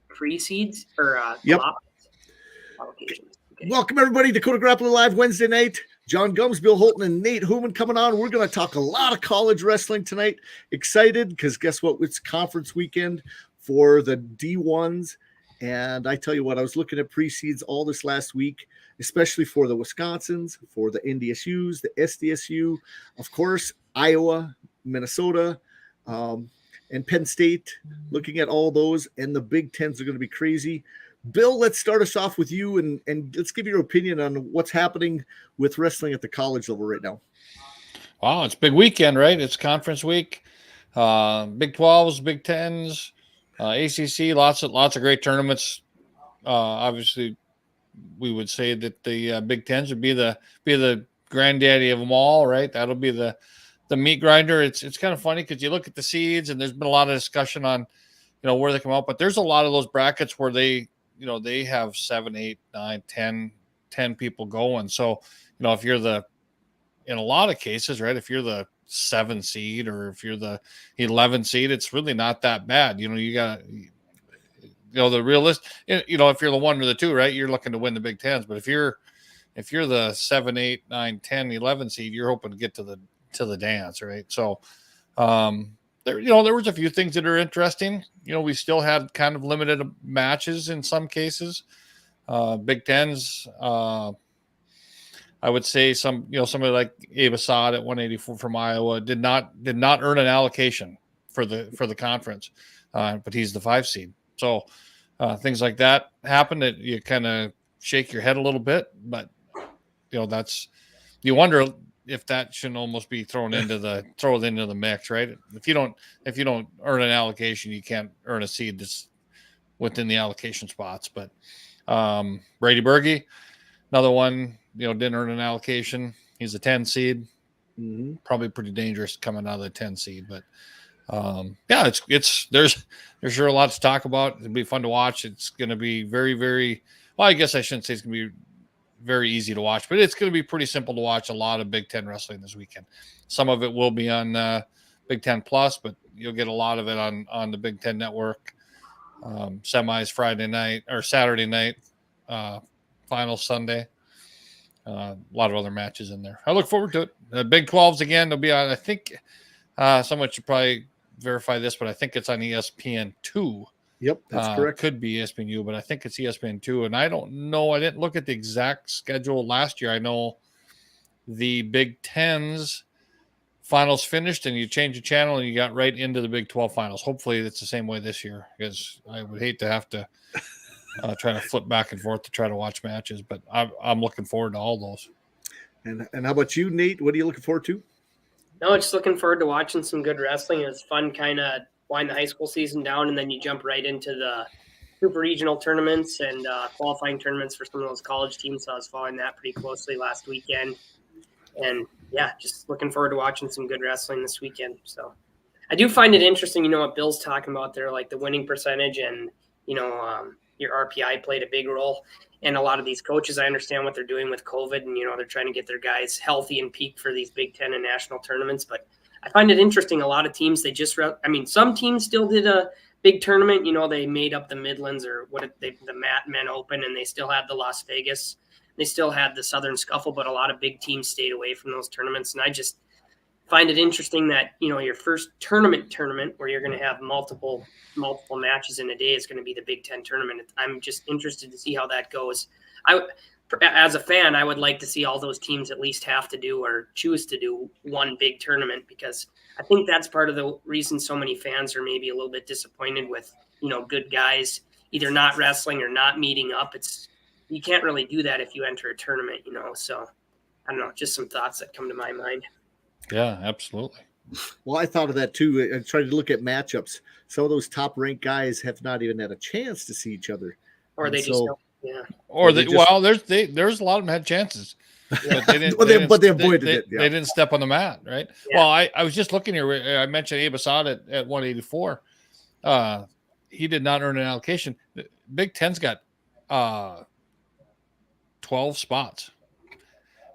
pre-seeds or Yep. allocations. Okay. Welcome, everybody. Dakota Grappler Live Wednesday night. John Gums, Bill Holton, and Nate Hooman coming on. We're going to talk a lot of college wrestling tonight. Excited because guess what? It's conference weekend for the D1s. And I tell you what, I was looking at pre-seeds all this last week, especially for the Wisconsins, for the NDSUs, the SDSU, of course, Iowa, Minnesota, and Penn State, looking at all those. And the Big Tens are going to be crazy. Bill, let's start us off with you and let's give your opinion on what's happening with wrestling at the college level right now. Wow, it's big weekend, right? It's conference week. Big 12s, Big 10s, ACC, lots of great tournaments. Obviously, we would say that the Big 10s would be the granddaddy of them all, right? That'll be the meat grinder. It's kind of funny because you look at the seeds and there's been a lot of discussion on where they come out, but there's a lot of those brackets where they have 7, 8, 9, 10 people going. So, if you're in a lot of cases, right, if you're the 7 seed or if you're the 11 seed, it's really not that bad. You got, the realist, if you're the 1 or the 2, right, you're looking to win the Big Tens. But if you're the 7, 8, 9, 10, 11 seed, you're hoping to get to the dance, right? So, there was a few things that are interesting. We still had kind of limited matches in some cases. Big Tens, I would say somebody like Abe Assad at 184 from Iowa did not earn an allocation for the conference, but he's the 5 seed. So things like that happen that you kind of shake your head a little bit, but you wonder if that shouldn't almost be thrown into the mix, right? If you don't earn an allocation, you can't earn a seed that's within the allocation spots. But Brady Berge, another one, didn't earn an allocation. He's a 10 seed, probably pretty dangerous coming out of the 10 seed. But there's sure a lot to talk about. It'll be fun to watch. It's going to be very, very well. I guess I shouldn't say it's going to be very easy to watch, but it's going to be pretty simple to watch a lot of Big Ten wrestling this weekend. Some of it will be on Big Ten Plus, but you'll get a lot of it on the Big Ten Network. Semis Friday night or Saturday night, finals Sunday. A lot of other matches in there. I look forward to it. The Big 12s again. They'll be on. I think someone should probably verify this, but I think it's on ESPN2. Yep, that's correct. Could be ESPNU, but I think it's ESPN2. And I don't know. I didn't look at the exact schedule last year. I know the Big Tens finals finished and you change the channel and you got right into the Big 12 finals. Hopefully it's the same way this year because I would hate to have to try to flip back and forth to try to watch matches. But I'm looking forward to all those. And how about you, Nate? What are you looking forward to? No, just looking forward to watching some good wrestling. It's fun kind of wind the high school season down, and then you jump right into the super regional tournaments and qualifying tournaments for some of those college teams. So I was following that pretty closely last weekend. And, yeah, just looking forward to watching some good wrestling this weekend. So I do find it interesting, what Bill's talking about there, like the winning percentage and, your RPI played a big role. And a lot of these coaches, I understand what they're doing with COVID and, they're trying to get their guys healthy and peak for these Big Ten and national tournaments. But I find it interesting. A lot of teams, some teams still did a big tournament. They made up the Midlands or the Men Open, and they still had the Las Vegas. They still had the Southern Scuffle, but a lot of big teams stayed away from those tournaments. And I just find it interesting that, your first tournament where you're going to have multiple matches in a day is going to be the Big Ten tournament. I'm just interested to see how that goes. As a fan, I would like to see all those teams at least have to do or choose to do one big tournament, because I think that's part of the reason so many fans are maybe a little bit disappointed with, good guys either not wrestling or not meeting up. You can't really do that if you enter a tournament, so I don't know, just some thoughts that come to my mind. Yeah, absolutely. Well, I thought of that too. I tried to look at matchups. Some of those top ranked guys have not even had a chance to see each other. Or they just don't. Yeah. Or there's a lot of them had chances, but they didn't. But they avoided it. Yeah. They didn't step on the mat, right? Yeah. Well, I was just looking here. I mentioned Abe Assad at 184. He did not earn an allocation. Big Ten's got 12 spots,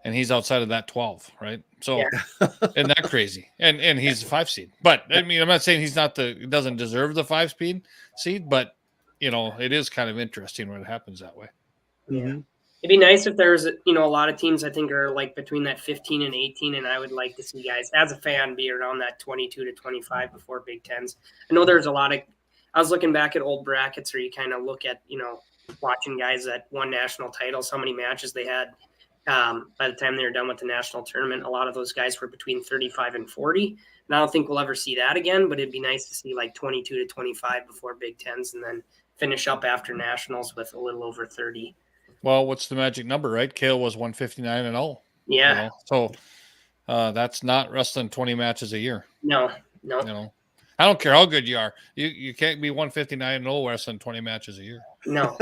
and he's outside of that 12, right? So, isn't that crazy? And he's a 5 seed. But I mean, I'm not saying doesn't deserve the 5 seed, but it is kind of interesting when it happens that way. Yeah. Mm-hmm. It'd be nice if there's, a lot of teams I think are like between that 15 and 18, and I would like to see guys as a fan be around that 22 to 25 before Big Tens. I know there's a lot of. I was looking back at old brackets where you kind of look at watching guys that won national titles, how many matches they had by the time they were done with the national tournament. A lot of those guys were between 35 and 40. And I don't think we'll ever see that again, but it'd be nice to see like 22 to 25 before Big Tens, and then finish up after nationals with a little over 30. Well, what's the magic number, right? Kale was 159-0. Yeah. So that's not wrestling 20 matches a year. No. I don't care how good you are. You can't be 159-0 wrestling 20 matches a year. No.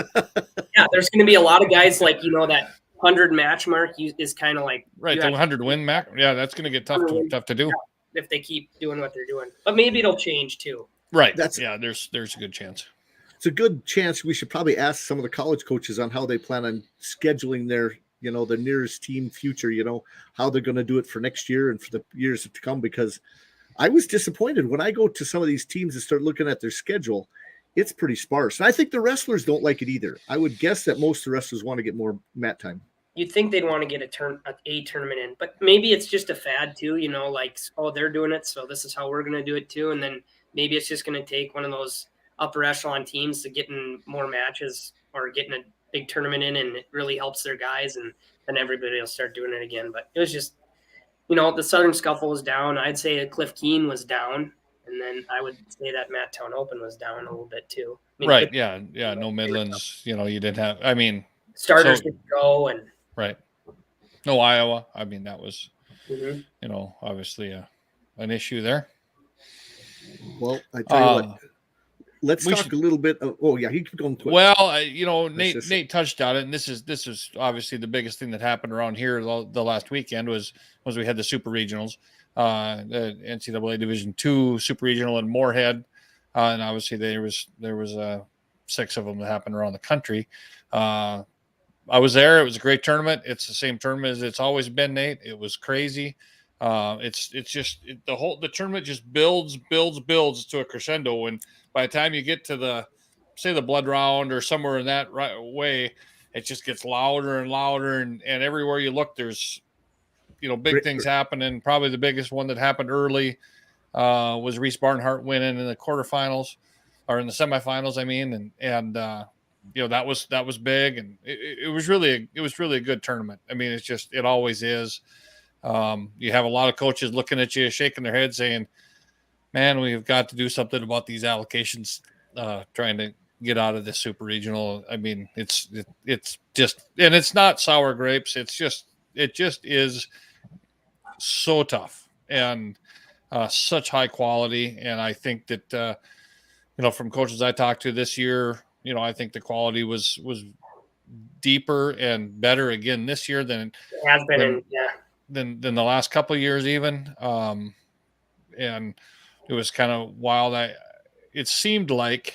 Yeah, there's going to be a lot of guys like, that 100 match mark is kind of like. Right, the 100 win match. Yeah, that's going to get tough to do. If they keep doing what they're doing. But maybe it'll change too. Right. There's a good chance. It's a good chance. We should probably ask some of the college coaches on how they plan on scheduling their, the nearest team future, how they're going to do it for next year and for the years to come, because I was disappointed when I go to some of these teams and start looking at their schedule. It's pretty sparse. And I think the wrestlers don't like it either. I would guess that most of the wrestlers want to get more mat time. You'd think they'd want to get a tournament in, but maybe it's just a fad too, like, oh, they're doing it, so this is how we're going to do it too. And then maybe it's just going to take one of those upper echelon teams to getting more matches or getting a big tournament in, and it really helps their guys, and then everybody will start doing it again. But it was just, the Southern Scuffle was down. I'd say Cliff Keene was down, and then I would say that Town Open was down a little bit too. Right, yeah, no Midlands, you didn't have, starters didn't go, and right. No Iowa. That was, mm-hmm. Obviously an issue there. Well, I tell you what. Let's talk a little bit. You keep going quick. Well, Nate touched on it, and this is obviously the biggest thing that happened around here the last weekend was we had the super regionals, the NCAA Division II Super Regional in Moorhead, and obviously there was 6 of them that happened around the country. I was there. It was a great tournament. It's the same tournament as it's always been, Nate. It was crazy. The tournament just builds to a crescendo, and by the time you get to the blood round or somewhere in that way, it just gets louder and louder, and everywhere you look, there's big things happening. Probably the biggest one that happened early was Reese Barnhart winning in the quarterfinals or in the semifinals. That was big, and it was really a good tournament. It always is. You have a lot of coaches looking at you, shaking their head, saying, man, we've got to do something about these allocations, trying to get out of this super regional. It's just, and it's not sour grapes. It just is so tough and such high quality. And I think that, from coaches I talked to this year, I think the quality was deeper and better again this year than it has been. Than the last couple of years even. And it was kind of wild. It seemed like,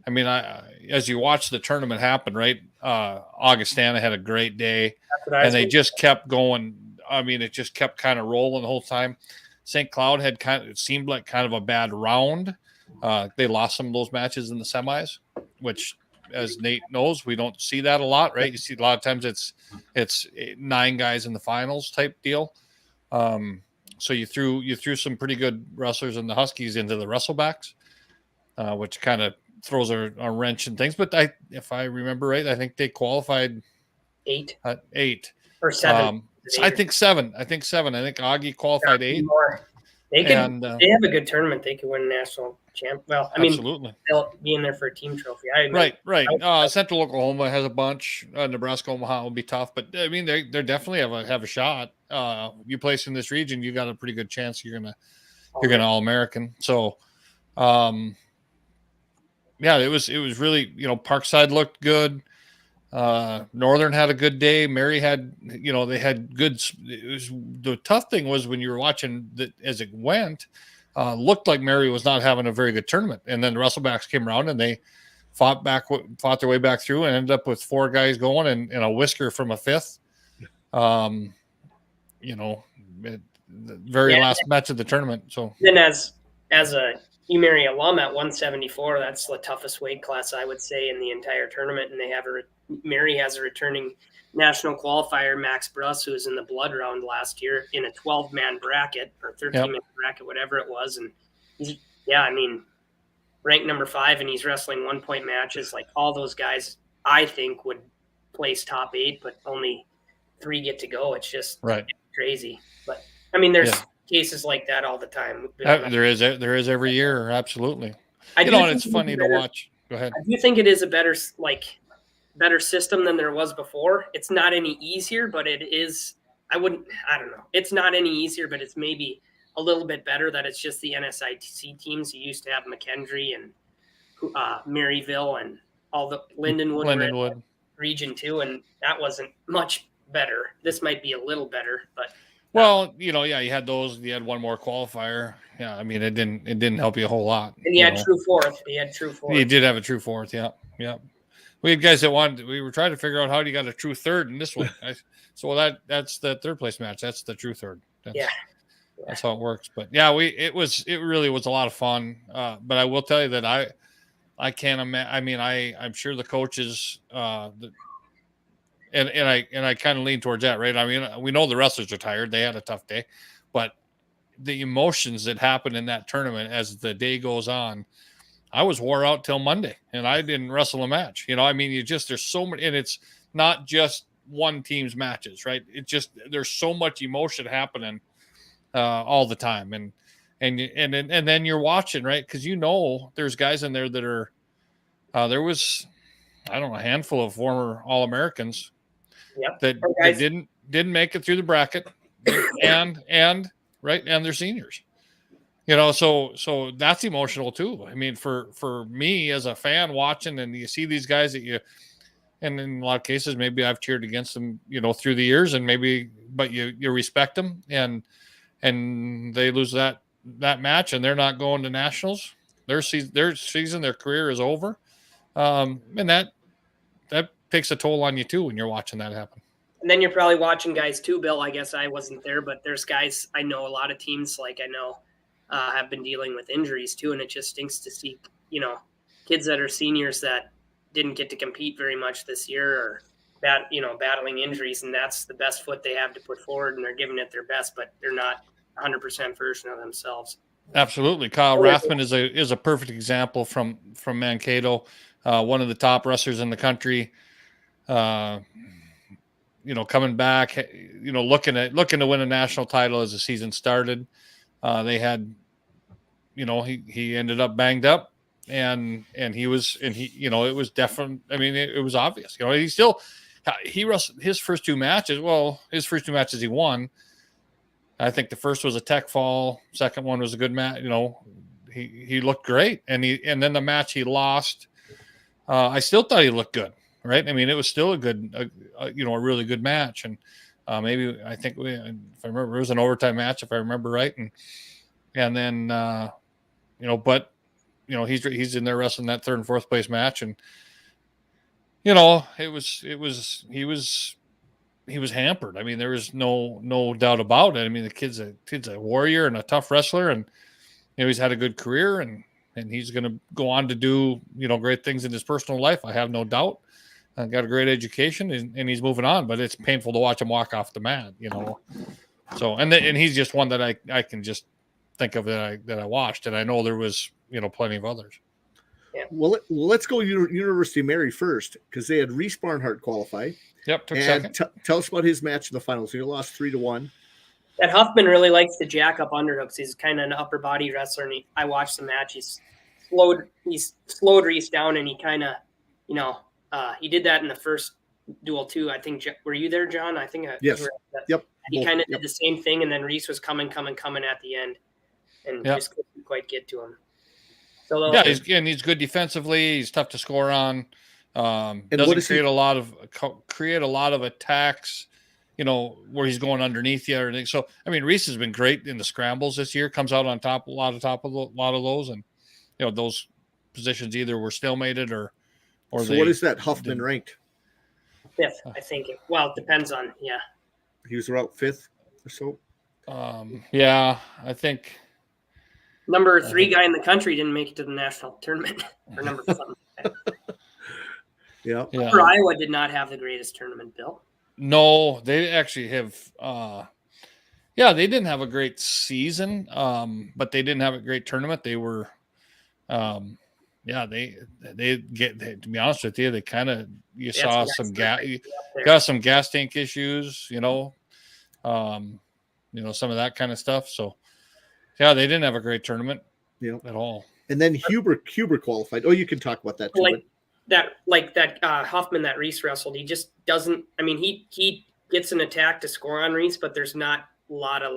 as you watch the tournament happen, right? Augustana had a great day, and they just kept going. It just kept kind of rolling the whole time. St. Cloud had it seemed like kind of a bad round. They lost some of those matches in the semis, which, as Nate knows, we don't see that a lot, right? You see a lot of times it's 9 guys in the finals type deal. So you threw some pretty good wrestlers in the Huskies into the Wrestlebacks, which kind of throws a wrench in things. But if I remember right, I think they qualified 8. 8 or 7. I think 7. I think Augie qualified 8. They have a good tournament. They could win national champ. Well, absolutely. They'll be in there for a team trophy. Right. Central Oklahoma has a bunch. Nebraska, Omaha will be tough, but they definitely have a shot. You place in this region, you got a pretty good chance you're gonna All-American. So, it was really, Parkside looked good. Northern had a good day. Mary had, they had good. The tough thing was when you were watching that as it went, looked like Mary was not having a very good tournament. And then the Wrestlebacks came around and they fought their way back through and ended up with 4 guys going and a whisker from a 5th. The very last match of the tournament. So then as a UMary alum at 174. That's the toughest weight class, I would say, in the entire tournament. And they have Mary has a returning national qualifier, Max Bruss, who was in the blood round last year in a 12-man bracket or 13-man bracket, whatever it was. And he's, ranked number 5, and he's wrestling 1-point matches. Like, all those guys, I think, would place top 8, but only 3 get to go. It's just crazy. But there's cases like that all the time. There is every year. Absolutely. And it's funny to watch. Go ahead. I do think it is a better system than there was before. It's not any easier, but it is. I don't know. It's not any easier, but it's maybe a little bit better that it's just the NSIC teams. You used to have McKendree and Maryville and all the Lindenwood region too, and that wasn't much better. This might be a little better, but you had those. You had one more qualifier. Yeah, it didn't help you a whole lot. And you had true fourth. You did have a true fourth. Yeah. We had guys that we were trying to figure out how you got a true third in this one. So that's the third place match. That's the true third. That's how it works. But it really was a lot of fun. But I will tell you that I can't imagine. I'm sure the coaches, and I kind of lean towards that, right? We know the wrestlers are tired. They had a tough day, but the emotions that happen in that tournament as the day goes on, I was wore out till Monday, and I didn't wrestle a match. There's so many, and it's not just one team's matches, right? There's so much emotion happening all the time, and then you're watching, right? Because there's guys in there that are there was, I don't know, a handful of former All-Americans that didn't make it through the bracket, and they're seniors. So that's emotional too. For me as a fan watching, and you see these guys and in a lot of cases, maybe I've cheered against them, through the years, and but you respect them, and they lose that match, and they're not going to nationals. Their season, their career is over. And that takes a toll on you too when you're watching that happen. And then you're probably watching guys too, Bill. I guess I wasn't there, but there's guys, I know a lot of teams, have been dealing with injuries too. And it just stinks to see, kids that are seniors that didn't get to compete very much this year, or battling injuries. And that's the best foot they have to put forward, and they're giving it their best, but they're not 100% version of themselves. Absolutely. Kyle Rathman is a perfect example from Mankato, one of the top wrestlers in the country. Coming back, looking to win a national title as the season started. They had, he ended up banged up, and it was definitely, it was obvious. He wrestled his first 2 matches. Well, his first 2 matches he won. I think the first was a tech fall. Second one was a good match. He looked great, and then the match he lost. I still thought he looked good, right? It was still a good, a really good match, and maybe I think if I remember, it was an overtime match if I remember right, and then but he's in there wrestling that third and fourth place match, and he was hampered. There was no doubt about it. The kid's a warrior and a tough wrestler, and he's had a good career, and he's going to go on to do great things in his personal life. I have no doubt. Got a great education, and he's moving on. But it's painful to watch him walk off the mat, So and he's just one that I can just think of that I watched, and I know there was plenty of others. Yeah. Well, let's go University of Mary first, because they had Reese Barnhart qualify. Yep, took second. Tell us about his match in the finals. He lost 3-1. That Huffman really likes to jack up underhooks. He's kind of an upper body wrestler, and I watched the match. He's slowed Reese down, and he kind of, he did that in the first duel too. I think, were you there, John? I think yes. Yep. He kind of did the same thing, and then Reese was coming at the end, and just couldn't quite get to him. So he's good defensively. He's tough to score on. Doesn't create a lot of attacks, where he's going underneath you or anything. So Reese has been great in the scrambles this year. Comes out on top a lot of those, and those positions either were stalemated or. So what is that Huffman ranked? 5th, I think. Well, it depends on He was about 5th or so. I think. Number 3 guy in the country didn't make it to the national tournament, or number 7. Yeah. Yeah. For Iowa did not have the greatest tournament, Bill. No, they actually have. Yeah, they didn't have a great season, but they didn't have a great tournament. They were, yeah, they get. To be honest with you, they kind of saw some got some gas tank issues, some of that kind of stuff. So, yeah, they didn't have a great tournament, at all. And then Huber qualified. Oh, you can talk about that too. That Huffman that Reese wrestled, he just doesn't. I mean, he gets an attack to score on Reese, but there's not a lot of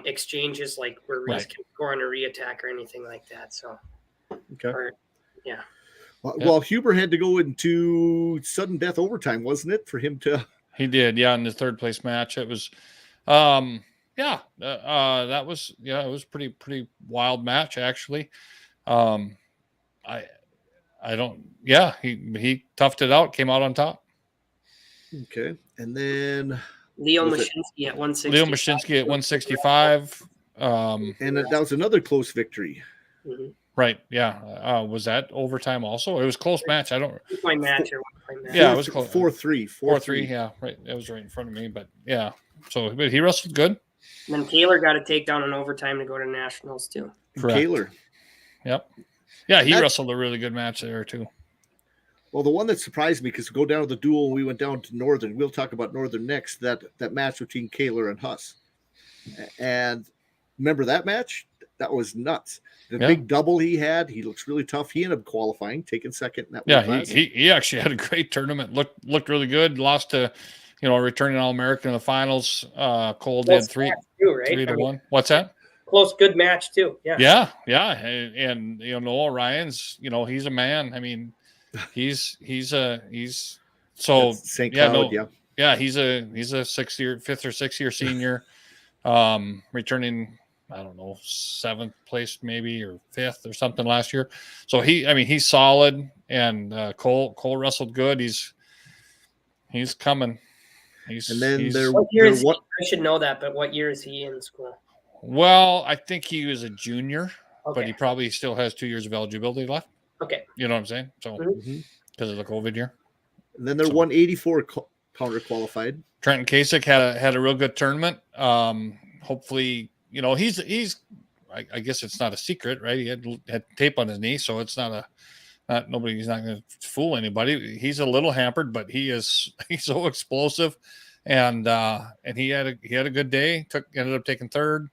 exchanges where Reese can score on a re-attack or anything like that. So, yeah. Well, Huber had to go into sudden death overtime, wasn't it, for him to? He did, in the third place match. It was, that was, it was pretty wild match actually. He toughed it out, came out on top. Okay, and then Leo Mashinsky at 165. And that was another close victory. Mm-hmm. Right. Yeah. Was that overtime also? It was a close match. I don't. One match or 1 point match. Yeah, it was close. 4-3. 4-3. Yeah. Right. It was right in front of me. But yeah. So, but he wrestled good. And then Kaler got to take down in overtime to go to nationals too. Kaler. Yep. Yeah, he wrestled a really good match there too. Well, the one that surprised me, because we go down to the duel, we went down to Northern. We'll talk about Northern next. That match between Kaler and Huss. And remember that match? That was nuts. The big double he had. He looks really tough. He ended up qualifying, taking second in that. Yeah, he actually had a great tournament. Looked really good. Lost to, returning All-American in the finals. Cole did 3-1. What's that? Close, good match too. Yeah. And Noah Ryan's, he's a man. I mean, he's so St. Cloud, he's a 5th or 6th year senior, returning, I don't know, 7th place maybe or 5th or something last year. So he's solid, and Cole wrestled good. He's coming. I should know that, but what year is he in school? Well, I think he was a junior, but he probably still has 2 years of eligibility left. Okay. You know what I'm saying? So, because of the COVID year. And then they're 184 counter qualified. Trenton Kasich had a real good tournament. Hopefully, he's I guess it's not a secret, right? He had tape on his knee, so it's he's not going to fool anybody. He's a little hampered, but he's so explosive, and he had a good day. Ended up taking third.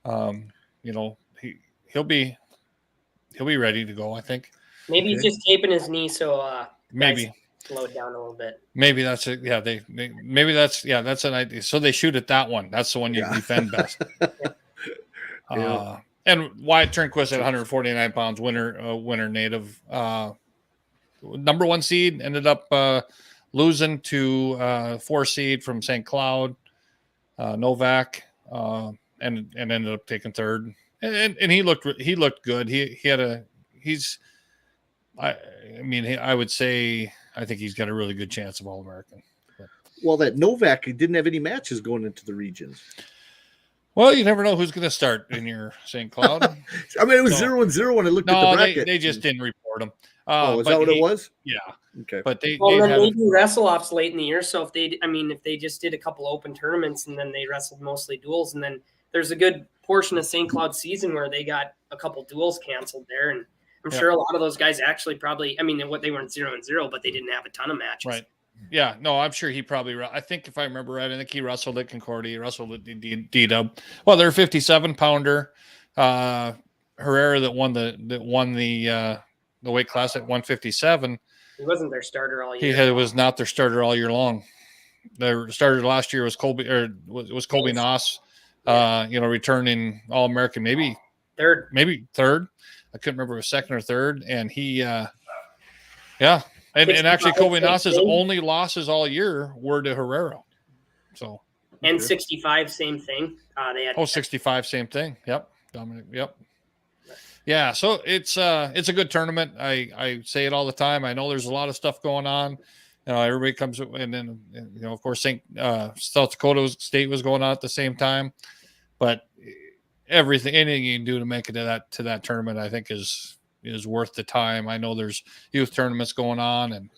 He'll be ready to go, I think. Maybe he's just taping his knee, so maybe slow it down a little bit. Maybe that's it. Yeah, that's an idea. So they shoot at that one. That's the one you defend best. And Wyatt Turnquist at 149 pounds, winner native, number 1 seed, ended up losing to 4 seed from St. Cloud, Novak, and ended up taking third. And he looked good. I would say I think he's got a really good chance of All-American. Well, that Novak didn't have any matches going into the regions. Well, you never know who's going to start in your St. Cloud. I mean, it was 0-0 when I looked at the bracket. They just didn't report him. Is that what it was? Yeah. Okay. But they do wrestle-offs late in the year. So if they just did a couple open tournaments and then they wrestled mostly duels, and then there's a good portion of St. Cloud season where they got a couple duels canceled there, and I'm sure a lot of those guys actually probably, they weren't 0-0, but they didn't have a ton of matches. Right. Yeah. No, I'm sure he probably, I think if I remember right, I think he wrestled at Concordia, he wrestled at D-Dub. Well, they're 57-pounder. Herrera that won the weight class at 157. He wasn't their starter all year. He was not their starter all year long. Their starter last year was Colby Noss, returning All-American, maybe third. I couldn't remember if it was second or third. And he, And actually, Colby Noss's only losses all year were to Herrera. So. And 65, same thing. They had 65, same thing. Yep. Dominic. Yep. Yeah. So it's a good tournament. I say it all the time. I know there's a lot of stuff going on. Everybody comes, and then of course South Dakota State was going on at the same time, but anything you can do to make it to that tournament, I think is worth the time. I know there's youth tournaments going on, and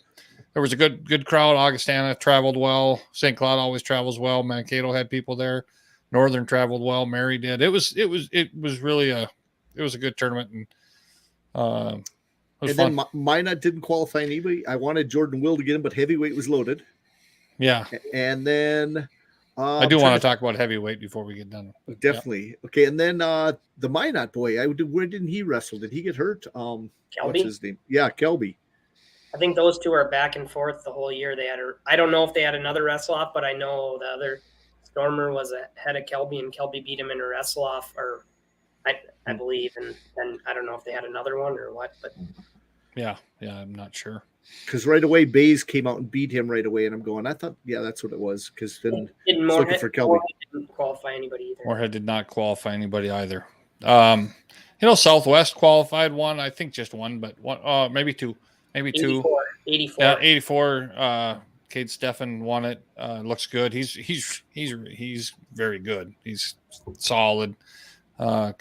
there was a good crowd. Augustana traveled well. St. Cloud always travels well. Mankato had people there. Northern traveled well. Mary did. It was really a good tournament, and it was fun. Then Minot didn't qualify anybody. I wanted Jordan Will to get him, but heavyweight was loaded. Yeah, and then I do want to talk about heavyweight before we get done. Definitely. Yeah. Okay, and then the Minot boy, where didn't he wrestle? Did he get hurt? Kelby? What's his name? Yeah, Kelby. I think those two are back and forth the whole year. I don't know if they had another wrestle off, but I know the other Stormer was ahead of Kelby, and Kelby beat him in a wrestle off, or I believe, and then I don't know if they had another one or what. But yeah, I'm not sure. Because right away, Bays came out and beat him right away, and I'm going, I thought, yeah, that's what it was. Because then Moorhead for Kelby didn't qualify anybody either. Moorhead did not qualify anybody either. Southwest qualified one, I think just one, but one, maybe two. 84. Yeah, 84. Cade Steffen won it. Looks good. He's very good. He's solid. I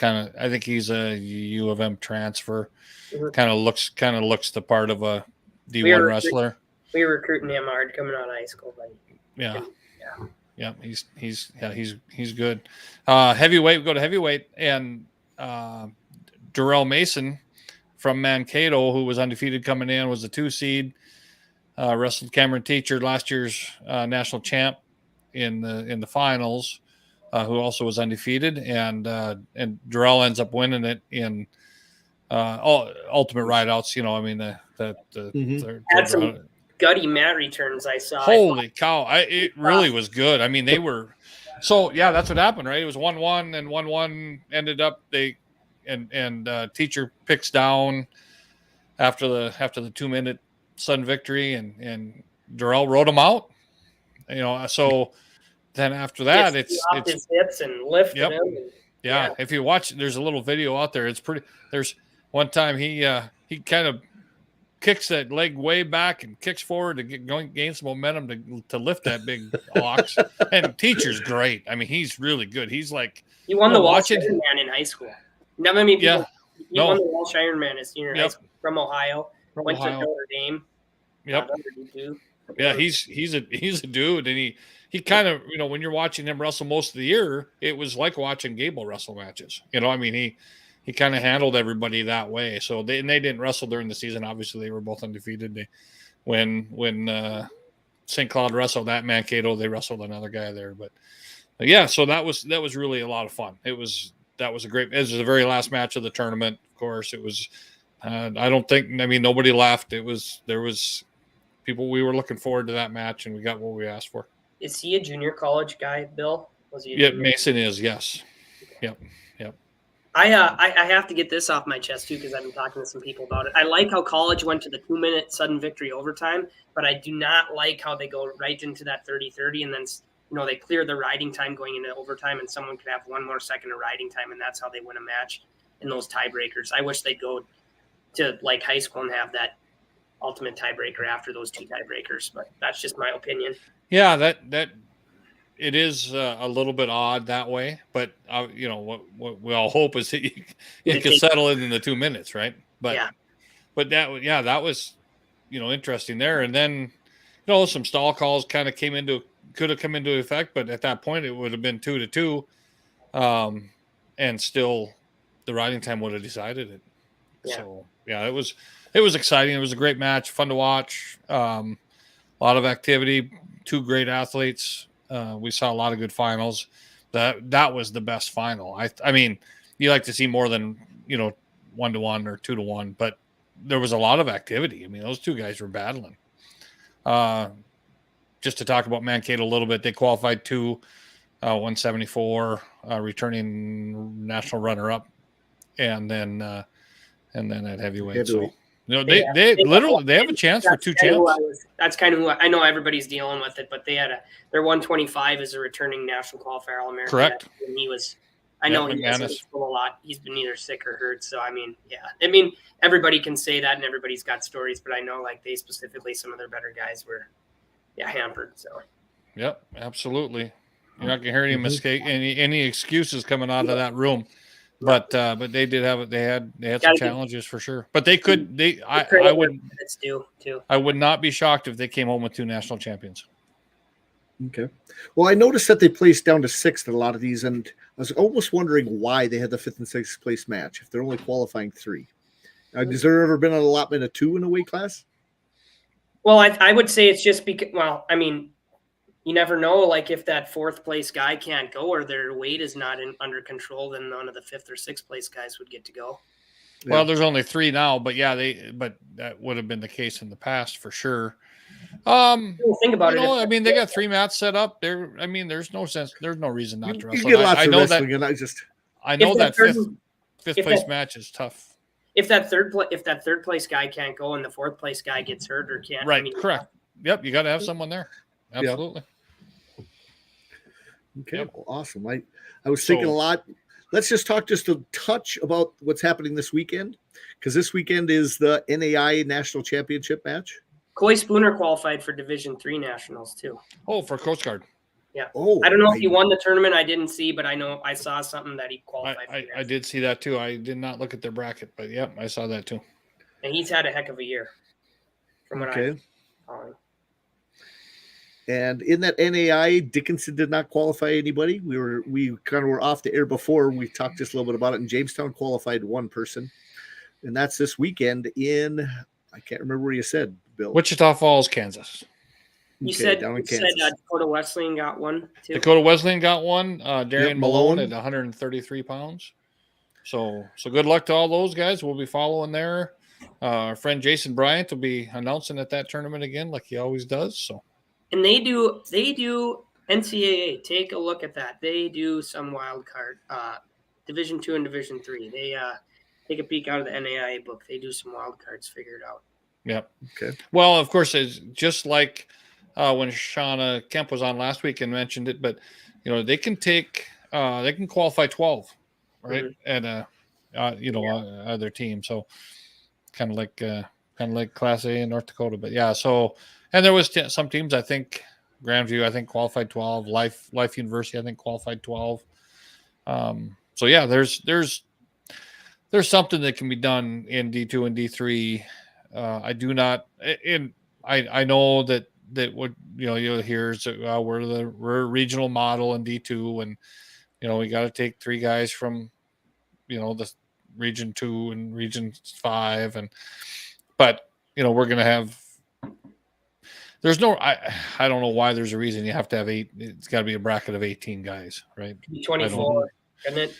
think he's a U of M transfer. Mm-hmm. Kind of looks the part of a D1 wrestler. We were recruiting him hard coming out of high school, but yeah, he's good. Heavyweight, we go to heavyweight, and Darrell Mason from Mankato, who was undefeated coming in, was the 2 seed. Wrestled Cameron Teacher, last year's national champ in the finals, who also was undefeated, and Darrell ends up winning it in ultimate rideouts. Had some gutty mat returns I saw. Holy cow! It really was good. I mean, they were. So yeah, that's what happened, right? It was 1-1, and 1-1 ended up Teacher picks down after the 2-minute sudden victory, and Darrell rode him out. So then after that, it's his hips and lifted him. Yeah, if you watch, there's a little video out there. It's pretty. There's one time he kind of kicks that leg way back and kicks forward to gain some momentum to lift that big ox. And Teacher's great. I mean, he's really good. He's like he won the Walsh Ironman in high school. Not many people. He won the Walsh Ironman as senior high school from Ohio. Went to Notre Dame. Yep. Yeah, he's a dude, and he kind of, when you're watching him wrestle most of the year, it was like watching Gable wrestle matches. He kind of handled everybody that way. So they didn't wrestle during the season. Obviously, they were both undefeated. When St. Cloud wrestled at Mankato, they wrestled another guy there. But yeah, so that was really a lot of fun. It was the very last match of the tournament. Of course, it was. Nobody left. There was people. We were looking forward to that match, and we got what we asked for. Is he a junior college guy, Bill? Was he? Yeah, Mason is. Yes. Yep. I have to get this off my chest too, because I've been talking to some people about it. I like how college went to the 2-minute sudden victory overtime, but I do not like how they go right into that 30-30, and then they clear the riding time going into overtime, and someone could have one more second of riding time, and that's how they win a match in those tiebreakers. I wish they'd go to like high school and have that ultimate tiebreaker after those 2 tiebreakers, but that's just my opinion. Yeah, that it is a little bit odd that way, but what we all hope is that you can settle it in the 2 minutes, right? But that was interesting there, and then some stall calls kind of could have come into effect, but at that point it would have been 2-2, and still the riding time would have decided it. Yeah. So yeah, it was exciting. It was a great match, fun to watch. A lot of activity, 2 great athletes. We saw a lot of good finals. That was the best final. I mean, you like to see more than 1-1 or 2-1, but there was a lot of activity. I mean, those 2 guys were battling. Just to talk about Mankato a little bit, they qualified 2, 174, returning national runner-up, and then at heavyweight. So they have a chance for 2 champs. That's kind of who I know. Everybody's dealing with it, but their 125 is a returning national qualifier All-American. Correct. And he was. I know he hasn't a lot. He's been either sick or hurt. So everybody can say that, and everybody's got stories. But I know, like, they specifically, some of their better guys were, hampered. So. Yep, absolutely. You're not gonna hear any mistake, any excuses coming out of that room. But they did have it. They had some challenges for sure. But they could. I would not be shocked if they came home with 2 national champions. Okay. Well, I noticed that they placed down to 6th in a lot of these, and I was almost wondering why they had the 5th and 6th place match if they're only qualifying 3. Has there ever been an allotment of 2 in a weight class? Well, I would say it's just because. Well, I mean, you never know. Like if that 4th place guy can't go or their weight is not under control, then none of the 5th or 6th place guys would get to go. Well, there's only 3 now, but but that would have been the case in the past for sure. Think about it. I mean, they got 3 mats set up there. I mean, there's no sense. There's no reason not to wrestle. You get lots of wrestling, and I know that fifth place match is tough. If that third place guy can't go and the 4th place guy gets hurt or can't, right? Correct. Yep, you got to have someone there. Absolutely. Yep. Okay, well, awesome. I was thinking a lot. Let's just talk just a touch about what's happening this weekend, because this weekend is the NAI National Championship match. Coy Spooner qualified for Division III Nationals too. Oh, for Coast Guard. Yeah. Oh, I don't know if he won the tournament. I didn't see, but I know I saw something that he qualified. I did see that too. I did not look at their bracket, but yeah, I saw that too. And he's had a heck of a year, from what I. And in that NAI, Dickinson did not qualify anybody. We kind of were off the air before. We talked just a little bit about it. And Jamestown qualified 1 person, and that's this weekend in. I can't remember where you said, Bill. Wichita Falls, Kansas. You said Dakota Wesleyan got 1 too. Dakota Wesleyan got 1. Darian Malone at 133 pounds. So good luck to all those guys. We'll be following there. Our friend Jason Bryant will be announcing at that tournament again, like he always does. So. And they do NCAA. Take a look at that. They do some wild card, Division II and Division III. They take a peek out of the NAIA book. They do some wild cards. Figure it out. Yep. Okay. Well, of course, it's just like when Shauna Kemp was on last week and mentioned it, but they can qualify 12, right? Mm-hmm. And other team. So kind of like Class A in North Dakota, but yeah. So. And there was some teams, I think, Grandview, I think, qualified 12. Life University, I think, qualified 12. So, yeah, there's something that can be done in D2 and D3. I know that what, you'll hear is that we're a regional model in D2. And, we got to take 3 guys from, the Region 2 and Region 5. But we're going to have, there's no, I don't know why there's a reason you have to have 8. It's got to be a bracket of 18 guys, right? 24, isn't it?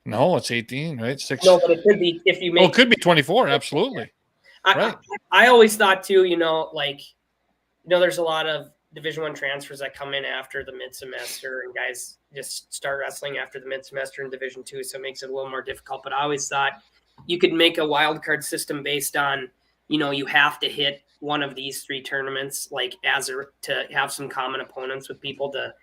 No, it's 18, right? 6. No, but it could be if you make. Oh, it could be 24. Absolutely. Right. I always thought too, there's a lot of Division I transfers that come in after the mid-semester, and guys just start wrestling after the mid-semester in Division II, so it makes it a little more difficult. But I always thought you could make a wild card system based on, you have to hit one of these 3 tournaments, to have some common opponents with people to,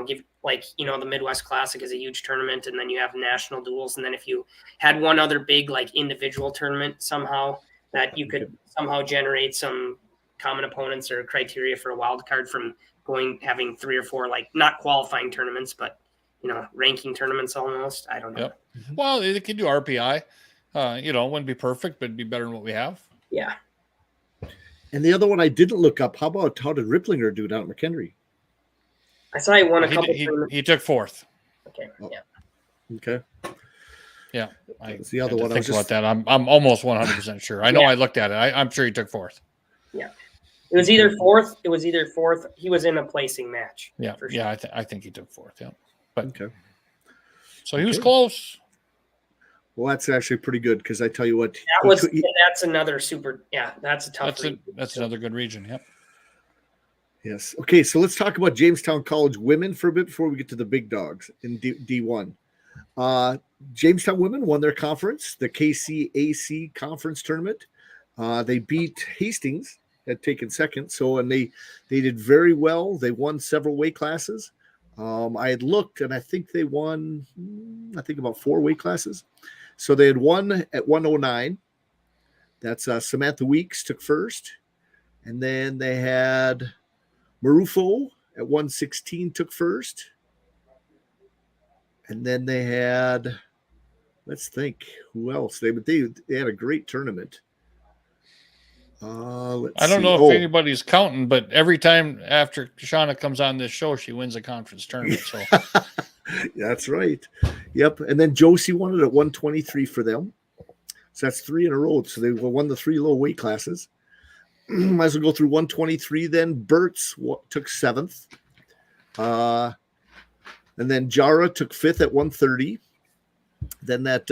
give the Midwest Classic is a huge tournament, and then you have national duels. And then if you had one other big, individual tournament somehow that you could somehow generate some common opponents or criteria for a wild card from having 3 or 4, not qualifying tournaments, but, ranking tournaments almost. I don't know. Yep. Well, they could do RPI. It wouldn't be perfect, but it'd be better than what we have. Yeah. And the other one I didn't look up. How did Ripplinger do down at McHenry? I saw he won a couple. He took 4th. Okay. Yeah. Okay. Yeah. That's the other one. Think about that. I'm almost 100% sure. I know. I looked at it. I'm sure he took 4th. Yeah. It was either 4th. He was in a placing match. Yeah. For sure. Yeah. I think he took 4th. Yeah. But okay. So he was close. Well, that's actually pretty good because I tell you what. That's another super. Yeah, that's a tough. That's another good region. Yep. Yes. Okay, so let's talk about Jamestown College women for a bit before we get to the big dogs in D1. Jamestown Women won their conference, the KCAC conference tournament. They beat Hastings, had taken second. And they did very well. They won several weight classes. I had looked, and I think they won, about 4 weight classes. So they had won at 109. That's Samantha Weeks took first. And then they had Marufo at 116 took first. And then they had, let's think, who else? They had a great tournament. I don't know if anybody's counting, but every time after Shauna comes on this show, she wins a conference tournament. So that's right. Yep. And then Josie won it at 123 for them. So that's 3 in a row. So they won the 3 low weight classes. Might as well go through 123. Then Bert's took 7th. And then Jara took 5th at 130. Then that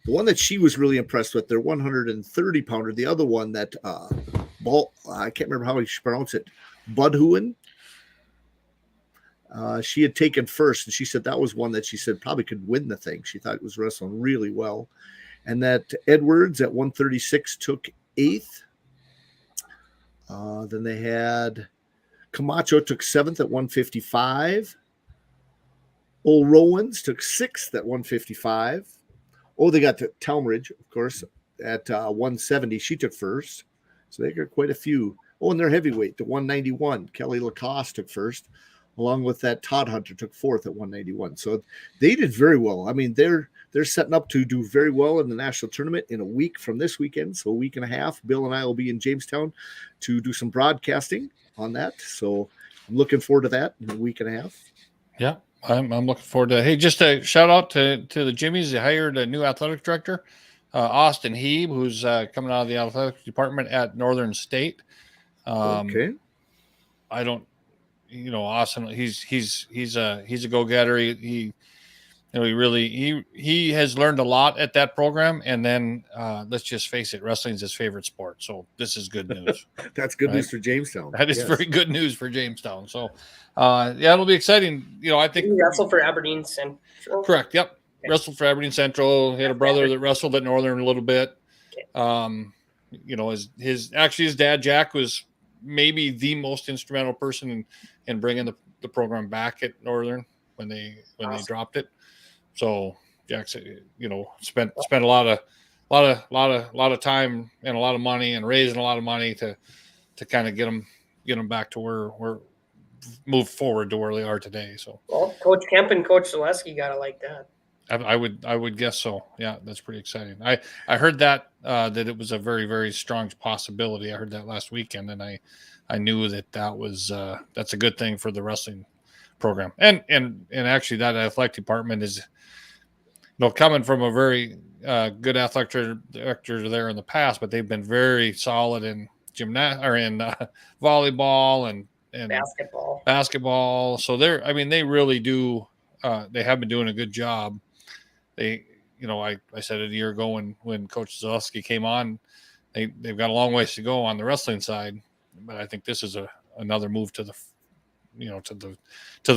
the one that she was really impressed with, their 130 pounder, the other one that I can't remember how you pronounce it, Budhuin. She had taken 1st, and she said that was one that she said probably could win the thing. She thought it was wrestling really well. And that Edwards at 136 took 8th. Then they had Camacho took 7th at 155. Old Rowans took 6th at 155. Oh, they got to Talmadge, of course, at 170. She took 1st. So they got quite a few. Oh, and their heavyweight, the 191. Kelly Lacoste took 1st, along with that Todd Hunter took 4th at 191. So they did very well. I mean, they're setting up to do very well in the national tournament in a week from this weekend. So a week and a half. Bill and I will be in Jamestown to do some broadcasting on that. So I'm looking forward to that in a week and a half. Yeah. I'm looking forward to. Hey, just a shout out to the Jimmies. They hired a new athletic director, Austin Heeb, who's coming out of the athletic department at Northern State. Okay. I don't, Austin. He's a go getter. He has learned a lot at that program. And then let's just face it, wrestling is his favorite sport. So this is good news. That's good news for Jamestown. That is very good news for Jamestown. So. It'll be exciting. I think he wrestled for Aberdeen Central. Correct. Yep. Okay. Wrestled for Aberdeen Central. He had a brother that wrestled at Northern a little bit. Okay. His dad, Jack, was maybe the most instrumental person in bringing the program back at Northern when they dropped it. So Jack, spent a lot of time and a lot of money and raising a lot of money to kind of get them back to where move forward to where they are today. So, well, Coach Kemp and Coach Zaleski gotta like that. I would guess so. Yeah, that's pretty exciting. I heard that it was a very, very strong possibility. I heard that last weekend, and I knew that was that's a good thing for the wrestling program. And actually, that athletic department is, coming from a very good athletic director there in the past, but they've been very solid in volleyball and basketball. So they really do. They have been doing a good job. I said it a year ago when Coach Zaleski came on, they've got a long ways to go on the wrestling side, but I think this is another move to the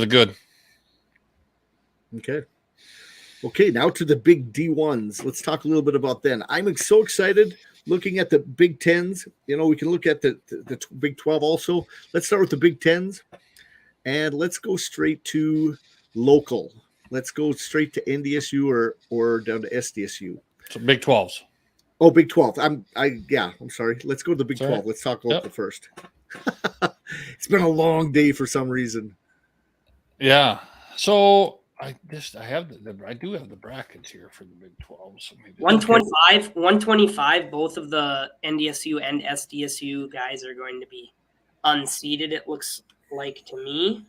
good. Okay. Now to the big D1s. Let's talk a little bit about them. I'm so excited. Looking at the Big Tens, we can look at the Big 12 also. Let's start with the Big Tens, and let's go straight to local. Let's go straight to NDSU or down to SDSU. So Big 12s. Oh, Big 12. I'm sorry. Let's go to the Big 12. Let's talk about the first. It's been a long day for some reason. Yeah. So I do have the brackets here for the Big 12. So maybe 125. Both of the NDSU and SDSU guys are going to be unseeded. It looks like to me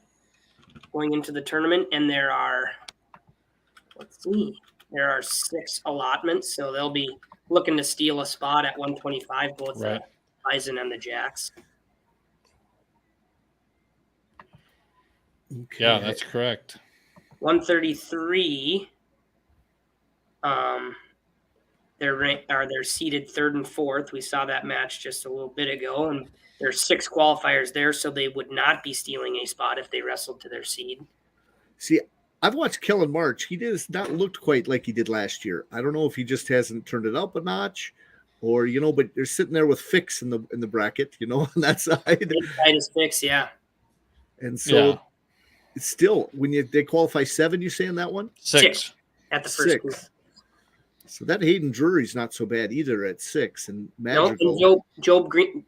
going into the tournament, and there are 6 allotments, so they'll be looking to steal a spot at 125. Both the Bison and the Jacks. Okay. Yeah, that's correct. 133. They're seeded 3rd and 4th. We saw that match just a little bit ago, and there's 6 qualifiers there, so they would not be stealing a spot if they wrestled to their seed. See, I've watched Kellen March. He does not look quite like he did last year. I don't know if he just hasn't turned it up a notch, or but they're sitting there with Fix in the bracket, on that side. Inside is Fix, yeah. And so. It's still when they qualify 7, you say in that one? 6 at the first group. So that Hayden Drury's not so bad either at 6. And Madrigal. No, Job Green,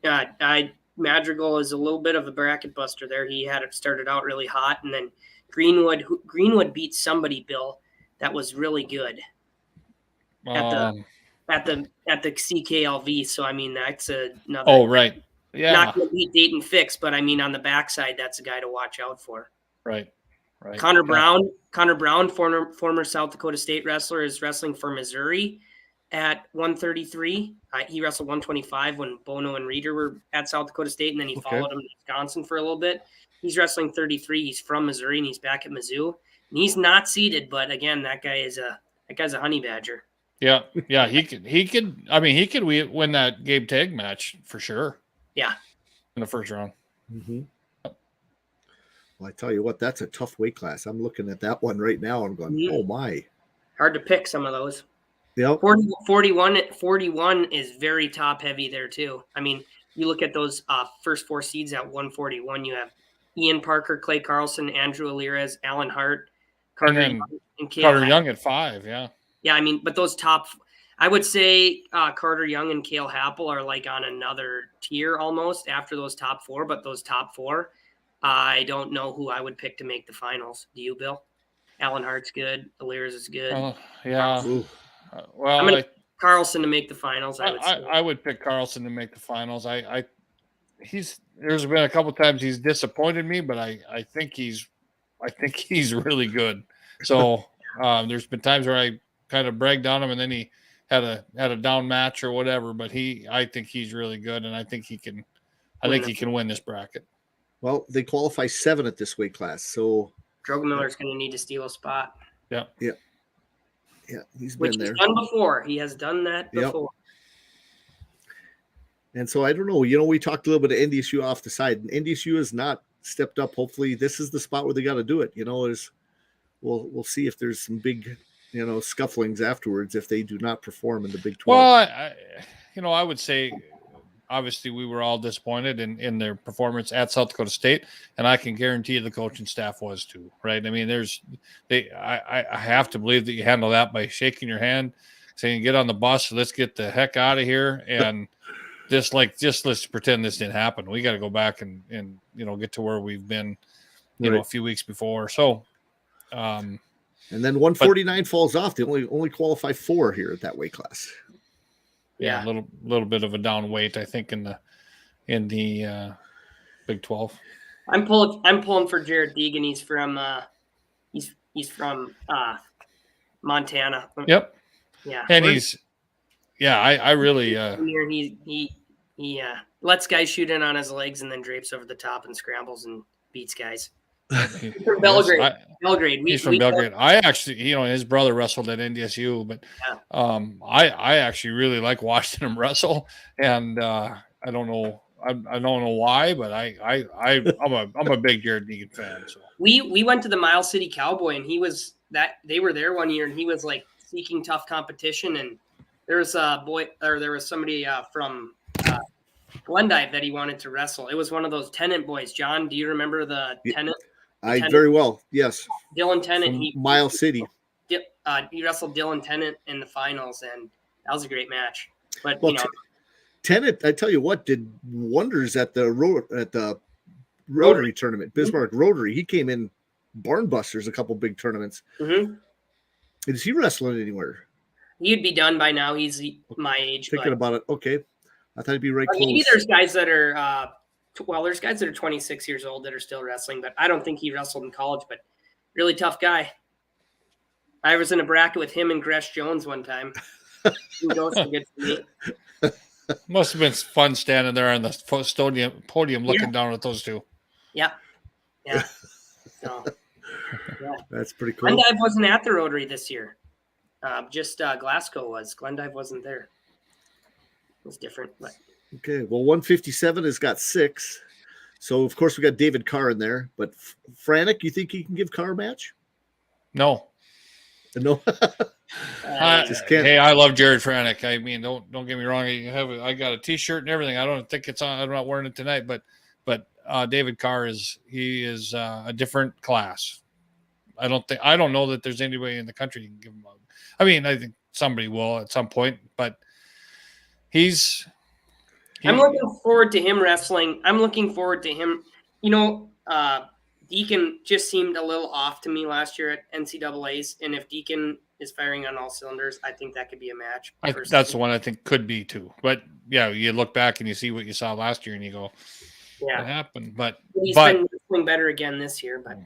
Madrigal is a little bit of a bracket buster there. He had it started out really hot, and then Greenwood beat somebody, Bill, that was really good at the CKLV. So I mean, that's another. Oh, right. Yeah. Not going to beat Dayton Fix, but I mean, on the backside, that's a guy to watch out for. Right. Connor Brown, former South Dakota State wrestler, is wrestling for Missouri at 133. He wrestled 125 when Bono and Reeder were at South Dakota State, and then he followed him to Wisconsin for a little bit. He's wrestling 33. He's from Missouri, and he's back at Mizzou. And he's not seeded, but again, that guy's a honey badger. Yeah, he could. I mean, he could win that Gabe tag match for sure. Yeah, in the first round. Mm-hmm. Well, I tell you what, that's a tough weight class. I'm looking at that one right now and going, oh my. Hard to pick some of those. Yep. 41 is very top heavy there too. I mean, you look at those first 4 seeds at 141. You have Ian Parker, Clay Carlson, Andrew Alirez, Alan Hart, Carter Young at 5. Yeah. Yeah, I mean, but those top, I would say Carter Young and Cale Happel are like on another tier almost after those top 4. But those top 4, I don't know who I would pick to make the finals. Do you, Bill? Alan Hart's good. Alirez is good. Yeah. Well, I'm going to Carlson to make the finals. I would pick Carlson to make the finals. There's been a couple times he's disappointed me, but I think he's really good. So there's been times where I kind of bragged on him, and then he had a down match or whatever. But I think he's really good, and I think he can win this bracket. Well, they qualify 7 at this weight class, so Drogemiller's going to need to steal a spot. Yeah. He's been there. He's done before. He has done that before. And so I don't know. We talked a little bit of NDSU off the side, and NDSU has not stepped up. Hopefully, this is the spot where they got to do it. We'll see if there's some big, scufflings afterwards if they do not perform in the Big 12. Well, I would say, obviously, we were all disappointed in their performance at South Dakota State, and I can guarantee the coaching staff was too. Right? I mean, I have to believe that you handle that by shaking your hand, saying, "Get on the bus, let's get the heck out of here," and just let's pretend this didn't happen. We got to go back and get to where we've been, a few weeks before. So, and then 149 falls off. They only qualify 4 here at that weight class. Yeah, a little bit of a down weight, I think, in the Big 12. I'm pulling for Jared Deegan. He's from Montana. Yep. Yeah, and I really he lets guys shoot in on his legs and then drapes over the top and scrambles and beats guys. He's from Belgrade. He's from Belgrade. I actually, his brother wrestled at NDSU, but I actually really like watching him wrestle, and I don't know why, but I'm a big Jared Deegan fan. So we went to the Miles City Cowboy, and they were there one year, and he was like seeking tough competition, and there was somebody from Glendive that he wanted to wrestle. It was one of those Tennant boys. John, do you remember the Tennant? Very well, yes. Dylan Tennant. Miles City. He wrestled Dylan Tennant in the finals, and that was a great match. But Tennant, I tell you what, did wonders at the Rotary tournament, Bismarck Rotary. He came in barn busters a couple big tournaments. Mm-hmm. Is he wrestling anywhere? He'd be done by now. He's my age. Thinking about it. Okay, I thought he'd be right close. Maybe there's guys that are. There's guys that are 26 years old that are still wrestling, but I don't think he wrestled in college. But really tough guy. I was in a bracket with him and Gresh Jones one time. He goes to get to me. Must have been fun standing there on the podium looking down at those two. Yeah. So, that's pretty cool. Glendive wasn't at the Rotary this year. Just Glasgow was. Glendive wasn't there. It was different, but. Okay, well, 157 has got 6. So, of course, we got David Carr in there. But Franek, you think he can give Carr a match? No. No. Hey, I love Jared Franek. I mean, don't get me wrong. I got a T-shirt and everything. I don't think it's on. I'm not wearing it tonight. But David Carr is a different class. I don't know that there's anybody in the country who can give him a. I mean, I think somebody will at some point, but I'm looking forward to him wrestling. I'm looking forward to him. Deacon just seemed a little off to me last year at NCAA's, and if Deacon is firing on all cylinders, I think that could be a match. That's the one I think could be too. But yeah, you look back and you see what you saw last year, and you go, "What happened?" But he's been doing better again this year. But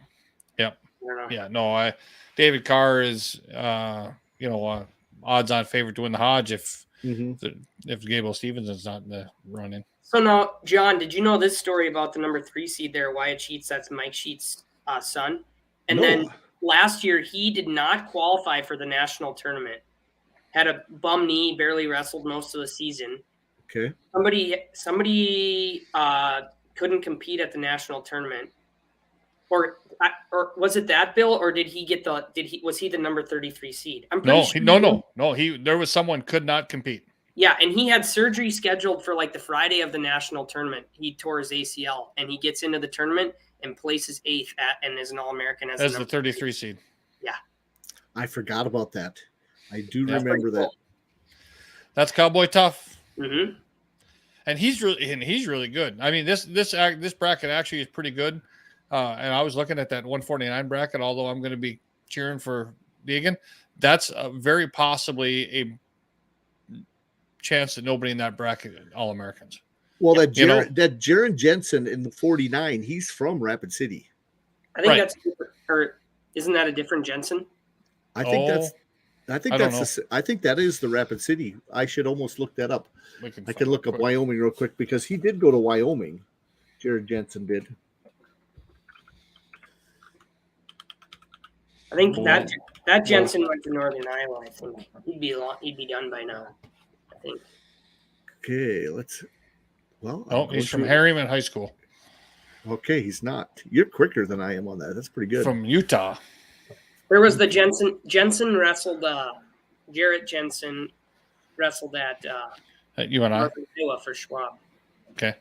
yep, yeah, no, David Carr is odds-on favorite to win the Hodge if Gable Stevenson's not in the running. So now, John, did you know this story about the number 3 seed there, Wyatt Sheets? That's Mike Sheets' son. And then last year, he did not qualify for the national tournament. Had a bum knee, barely wrestled most of the season. Okay. Somebody couldn't compete at the national tournament. Or was it that, Bill? Or did he get was he the number 33 seed? I'm pretty sure. No. There was someone could not compete. Yeah, and he had surgery scheduled for like the Friday of the national tournament. He tore his ACL, and he gets into the tournament and places 8th and is an All-American as the 33 seed. Yeah, I forgot about that. I do remember that. That's Cowboy tough. Mm-hmm. And he's really good. I mean, this bracket actually is pretty good. And I was looking at that 149 bracket, although I'm going to be cheering for Deegan. That's very possibly a chance that nobody in that bracket All-Americans. Well, that Jaron Jensen in the 49, he's from Rapid City. I think that's or isn't that a different Jensen? I think that is the Rapid City. I should almost look that up. I can look up Wyoming real quick because he did go to Wyoming. Jared Jensen did. I think that Jensen went to Northern Iowa. I think he'd be done by now. I think. Okay, he's from Harriman High School. Okay, he's not. You're quicker than I am on that. That's pretty good. From Utah. There was the Jensen wrestled. Jarrett Jensen wrestled at UNI Iowa for Schwab. Okay.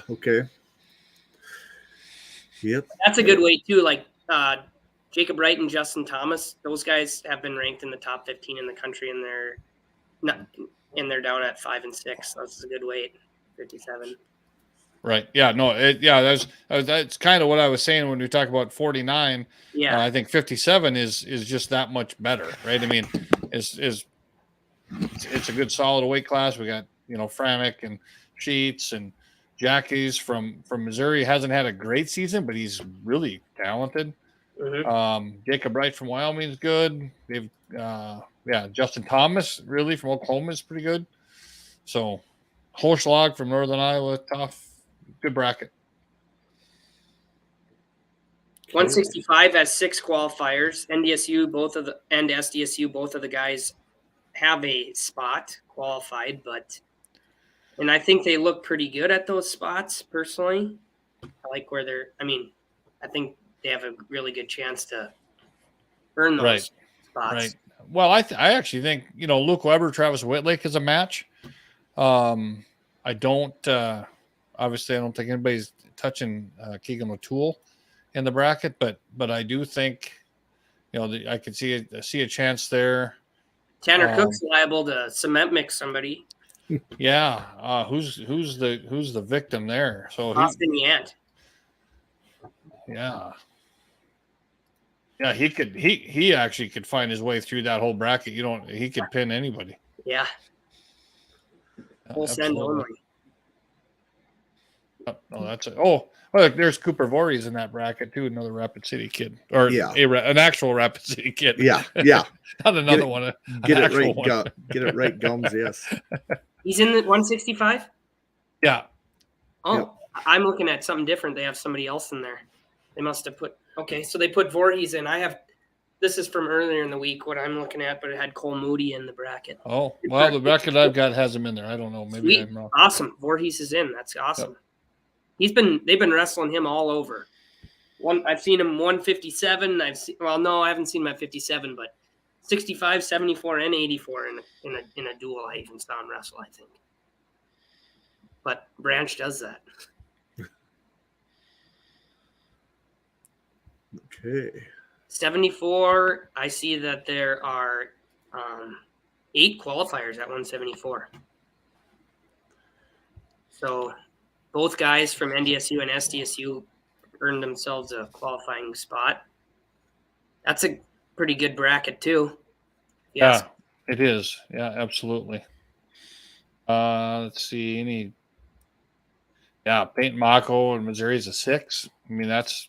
Okay. Yep. That's a good way too. Like Jacob Wright and Justin Thomas, those guys have been ranked in the top 15 in the country, and they're down at 5 and 6. So that's a good weight, 57. Right. Yeah. No. That's kind of what I was saying when we talk about 49. Yeah. I think 57 is just that much better, right? I mean, it's a good solid weight class. We got Franek and Sheets and Jackie's from Missouri. Hasn't had a great season, but he's really talented. Mm-hmm. Jacob Wright from Wyoming is good. They've Justin Thomas really from Oklahoma is pretty good. So Holschlag from Northern Iowa, tough. Good bracket. 165 has 6 qualifiers. NDSU and SDSU, both of the guys have a spot qualified, and I think they look pretty good at those spots personally. I like where I think they have a really good chance to earn those spots. Right. Well, I actually think, Luke Weber, Travis Whitlake is a match. I don't obviously I don't think anybody's touching Keegan O'Toole in the bracket, but I do think I could see a chance there. Tanner Cook's liable to cement mix somebody. Yeah, who's the victim there? So Austin Yant. Yeah, he actually could find his way through that whole bracket. He could pin anybody. Yeah. We'll send only. Oh, that's it. Oh, well, there's Cooper Voorhees in that bracket too. Another Rapid City kid, or an actual Rapid City kid. Yeah. Not another one. Get it right, get it right, Gums. Yes. He's in the 165. Yeah. Oh, yep. I'm looking at something different. They have somebody else in there. They must have put. Okay, so they put Voorhees in. This is from earlier in the week, what I'm looking at, but it had Cole Moody in the bracket. Oh, well, the bracket I've got has him in there. I don't know. Maybe I'm wrong. Awesome. Voorhees is in. That's awesome. Yep. They've been wrestling him all over. I've seen him 157. I haven't seen him at 57, but 65, 74, and 84 in a duel. I even saw him wrestle, I think. But Branch does that. Okay. 74, I see that there are 8 qualifiers at 174. So both guys from NDSU and SDSU earned themselves a qualifying spot. That's a pretty good bracket too. Yes. Yeah, it is. Yeah, absolutely. Let's see. Peyton Marco in Missouri is a 6. I mean, that's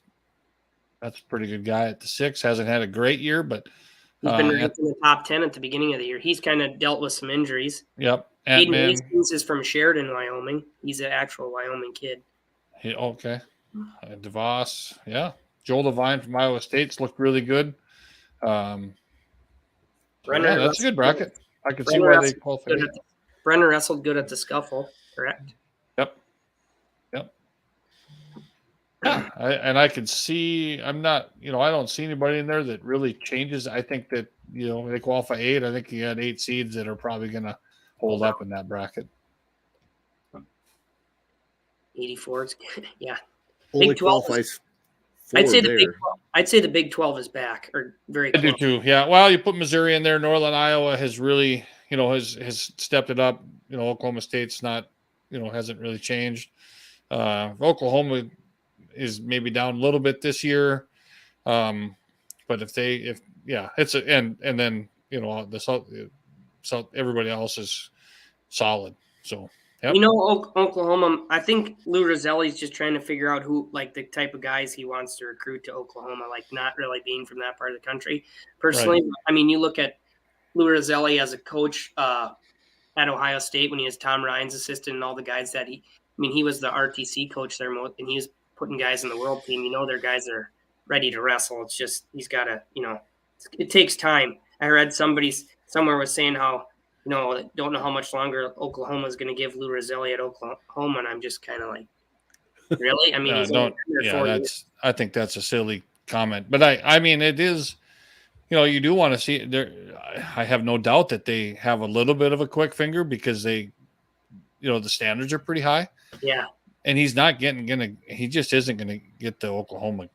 a pretty good guy at the 6. Hasn't had a great year, but he's been ranked in the top 10 at the beginning of the year. He's kind of dealt with some injuries. Yep. Aiden Hastings is from Sheridan, Wyoming. He's an actual Wyoming kid. Okay. DeVos, yeah. Joel Devine from Iowa State's looked really good. That's a good bracket. I could see why they qualified. Brenner wrestled good at the scuffle, correct? Yep. Yeah, I could see. I don't see anybody in there that really changes. I think that they qualify 8. I think you got 8 seeds that are probably going to hold up in that bracket. 84, yeah. Big 12 qualifies. I'd say the Big 12 is back, or very close. I do too. Yeah. Well, you put Missouri in there. Northern Iowa has really, has stepped it up. Oklahoma State's not, hasn't really changed. Oklahoma is maybe down a little bit this year. But and then, everybody else is solid. So, yep. Oklahoma, I think Lou Roselli's just trying to figure out who, like, the type of guys he wants to recruit to Oklahoma, like not really being from that part of the country. Personally, right. I mean, you look at Lou Roselli as a coach at Ohio State when he was Tom Ryan's assistant and all the guys that he was the RTC coach there, and he was putting guys in the world team. Their guys are ready to wrestle. It's just he's got to, it takes time. I read somebody somewhere was saying how, don't know how much longer Oklahoma is going to give Lou Roselli at Oklahoma, and I'm just kind of like, really? I mean, I think that's a silly comment, but I mean, it is. You do want to see it there. I have no doubt that they have a little bit of a quick finger because they, the standards are pretty high. Yeah. And he's not he just isn't going to get the Oklahoma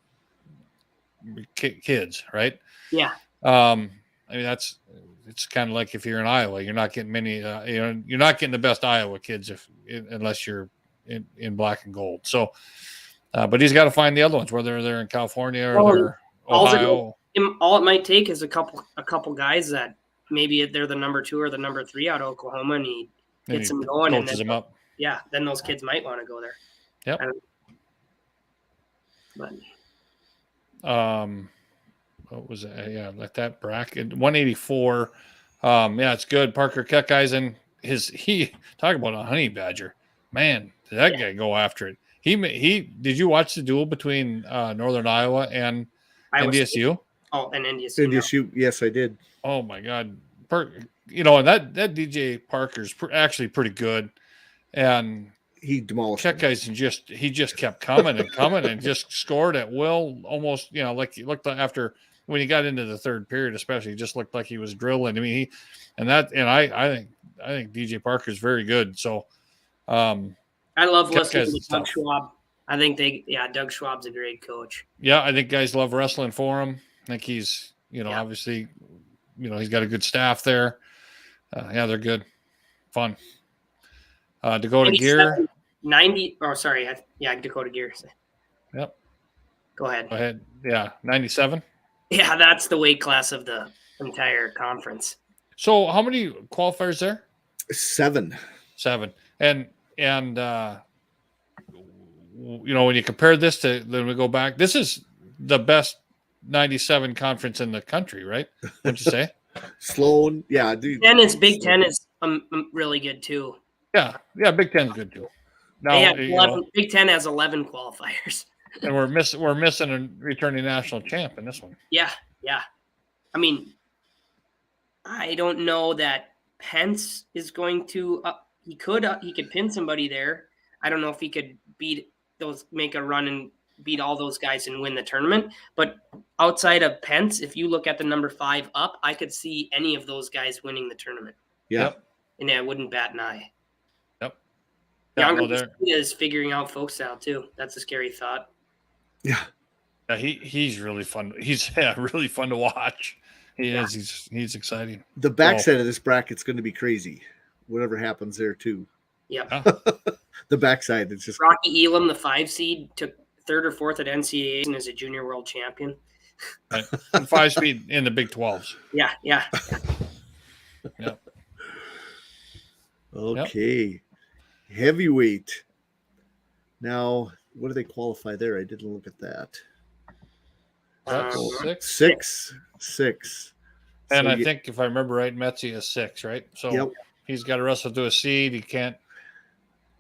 kids, right? Yeah. I mean, it's kind of like if you're in Iowa, you're not getting many, you're not getting the best Iowa kids unless you're in black and gold. So, but he's got to find the other ones, whether they're in California or they're Ohio. All it might take is a couple guys that maybe they're the number 2 or the number 3 out of Oklahoma, and he gets them going and coaches them up. Yeah, then those kids might want to go there. Yep. What was it? Yeah, like that bracket 184. Yeah, it's good. Parker Keckeisen, talk about a honey badger. Man, did that guy go after it? He did you watch the duel between Northern Iowa and NDSU? Oh, and NDSU. NDSU, yes, I did. Oh my God. And that DJ Parker's actually pretty good. And he demolished Keckeisen just kept coming and just scored at will, almost, like he looked after when he got into the third period, especially, he just looked like he was drilling. I mean, I think DJ Parker is very good. So I love listening to Doug Schwab. I think Doug Schwab's a great coach. Yeah, I think guys love wrestling for him. I think he's, obviously, he's got a good staff there. They're good. Fun. Dakota Gear. 90. Oh, sorry. Dakota Gear. Yep. Go ahead. Yeah, 97. Yeah, that's the weight class of the entire conference. So how many qualifiers there? 7. And when you compare this to, then we go back, this is the best 97 conference in the country, right? What'd you say? Sloan. Yeah, dude. Big Ten is really good too. Yeah, Big Ten's good too. Now, Big Ten has 11 qualifiers. And we're missing a returning national champ in this one. Yeah. I mean, I don't know that Pence is going to. He could pin somebody there. I don't know if he could make a run and beat all those guys and win the tournament. But outside of Pence, if you look at the number 5 up, I could see any of those guys winning the tournament. Yeah. Yep. And I wouldn't bat an eye. Yep. Younger is figuring out folks out too. That's a scary thought. Yeah. He's really fun. He's really fun to watch. He is. He's exciting. The backside of this bracket's going to be crazy. Whatever happens there too. Yeah. The backside is just Rocky Elam, the 5 seed, took third or fourth at NCAAs and is a junior world champion. Right. And 5-speed in the Big 12s. Yeah. Yep. Okay. Heavyweight. Now, what do they qualify there? I didn't look at that. That's 6. And So I think if I remember right, Metzi is 6, right? So he's got to wrestle to a seed. He can't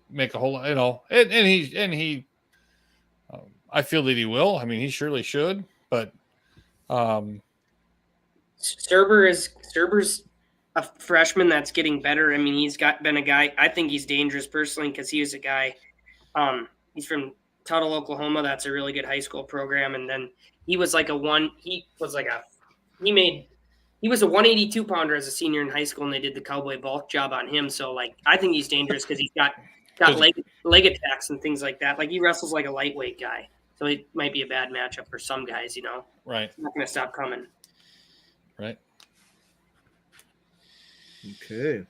make a whole lot, and he I feel that he will. I mean, he surely should, but Serber's a freshman that's getting better. I mean, he's been a guy. I think he's dangerous personally because he was a guy. He's from Tuttle, Oklahoma. That's a really good high school program. And then he was like he was a 182 pounder as a senior in high school, and they did the cowboy bulk job on him. So like, I think he's dangerous because he's got leg attacks and things like that. Like he wrestles like a lightweight guy. So it might be a bad matchup for some guys, Right. He's not going to stop coming. Right. Okay.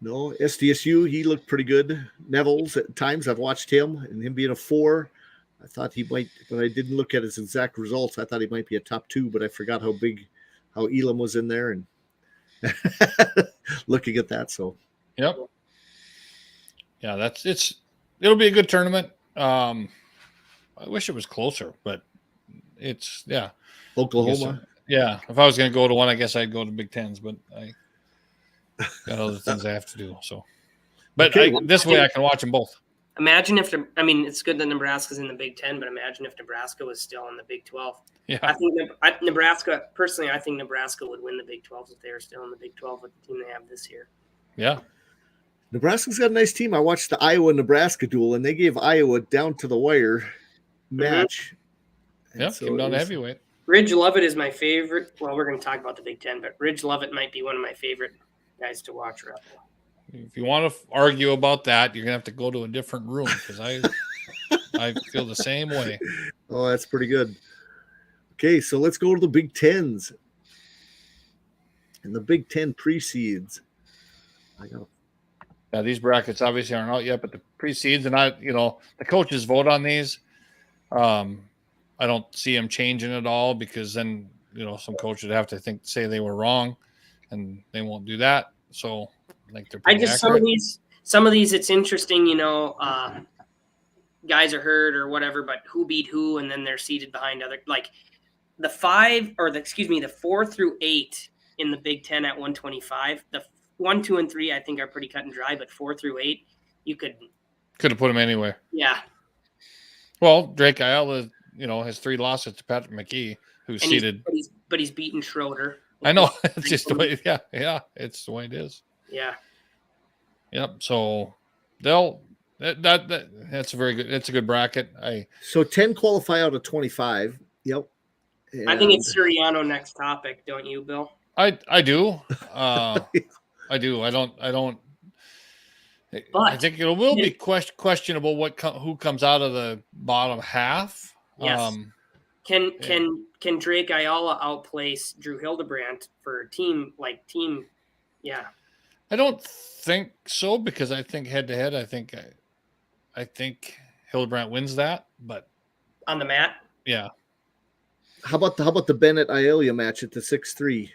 No, SDSU, he looked pretty good. Neville's at times, I've watched him, and him being a 4, I thought he might, but I didn't look at his exact results. I thought he might be a top 2, but I forgot how Elam was in there and looking at that. So, yep. Yeah, it'll be a good tournament. I wish it was closer, but it's Oklahoma. If I was going to go to one, I guess I'd go to Big Tens, but I got other things I have to do. So, but this way I can watch them both. Imagine if it's good that Nebraska's in the Big Ten, but imagine if Nebraska was still in the Big 12. Yeah, I think Nebraska personally. I think Nebraska would win the Big 12 if they were still in the Big 12 with the team they have this year. Yeah. Nebraska's got a nice team. I watched the Iowa-Nebraska duel, and they gave Iowa down to the wire match. Yeah, came down to heavyweight. Ridge Lovett is my favorite. Well, we're going to talk about the Big Ten, but Ridge Lovett might be one of my favorite guys to watch wrestle. If you want to argue about that, you're going to have to go to a different room because I feel the same way. Oh, that's pretty good. Okay, so let's go to the Big Tens. And the Big Ten precedes. Yeah, these brackets obviously aren't out yet, but the precedes and the coaches vote on these. I don't see them changing at all because then, some coach would have to say they were wrong and they won't do that. So I think they're pretty accurate. Some of these, it's interesting, guys are hurt or whatever, but who beat who, and then they're seated behind other, like the 4 through 8 in the Big Ten at 125. The 1, 2, and 3, I think are pretty cut and dry, but 4 through 8, you could have put them anywhere. Yeah. Well, Drake Ayala, has 3 losses to Patrick McKee, who's seated. But he's beaten Schroeder. I know. It's just the way. Yeah. It's the way it is. Yeah. Yep. So that's a very good. It's a good bracket. So 10 qualify out of 25. Yep. And I think it's Suriano next topic, don't you, Bill? I do. I do. I don't. But I think it will be questionable who comes out of the bottom half. Yes. Can Drake Ayala outplace Drew Hildebrandt for team? Yeah. I don't think so because I think head to head, I think Hildebrandt wins that, but on the mat. Yeah. How about the Bennett Aiello match at the 6'3"?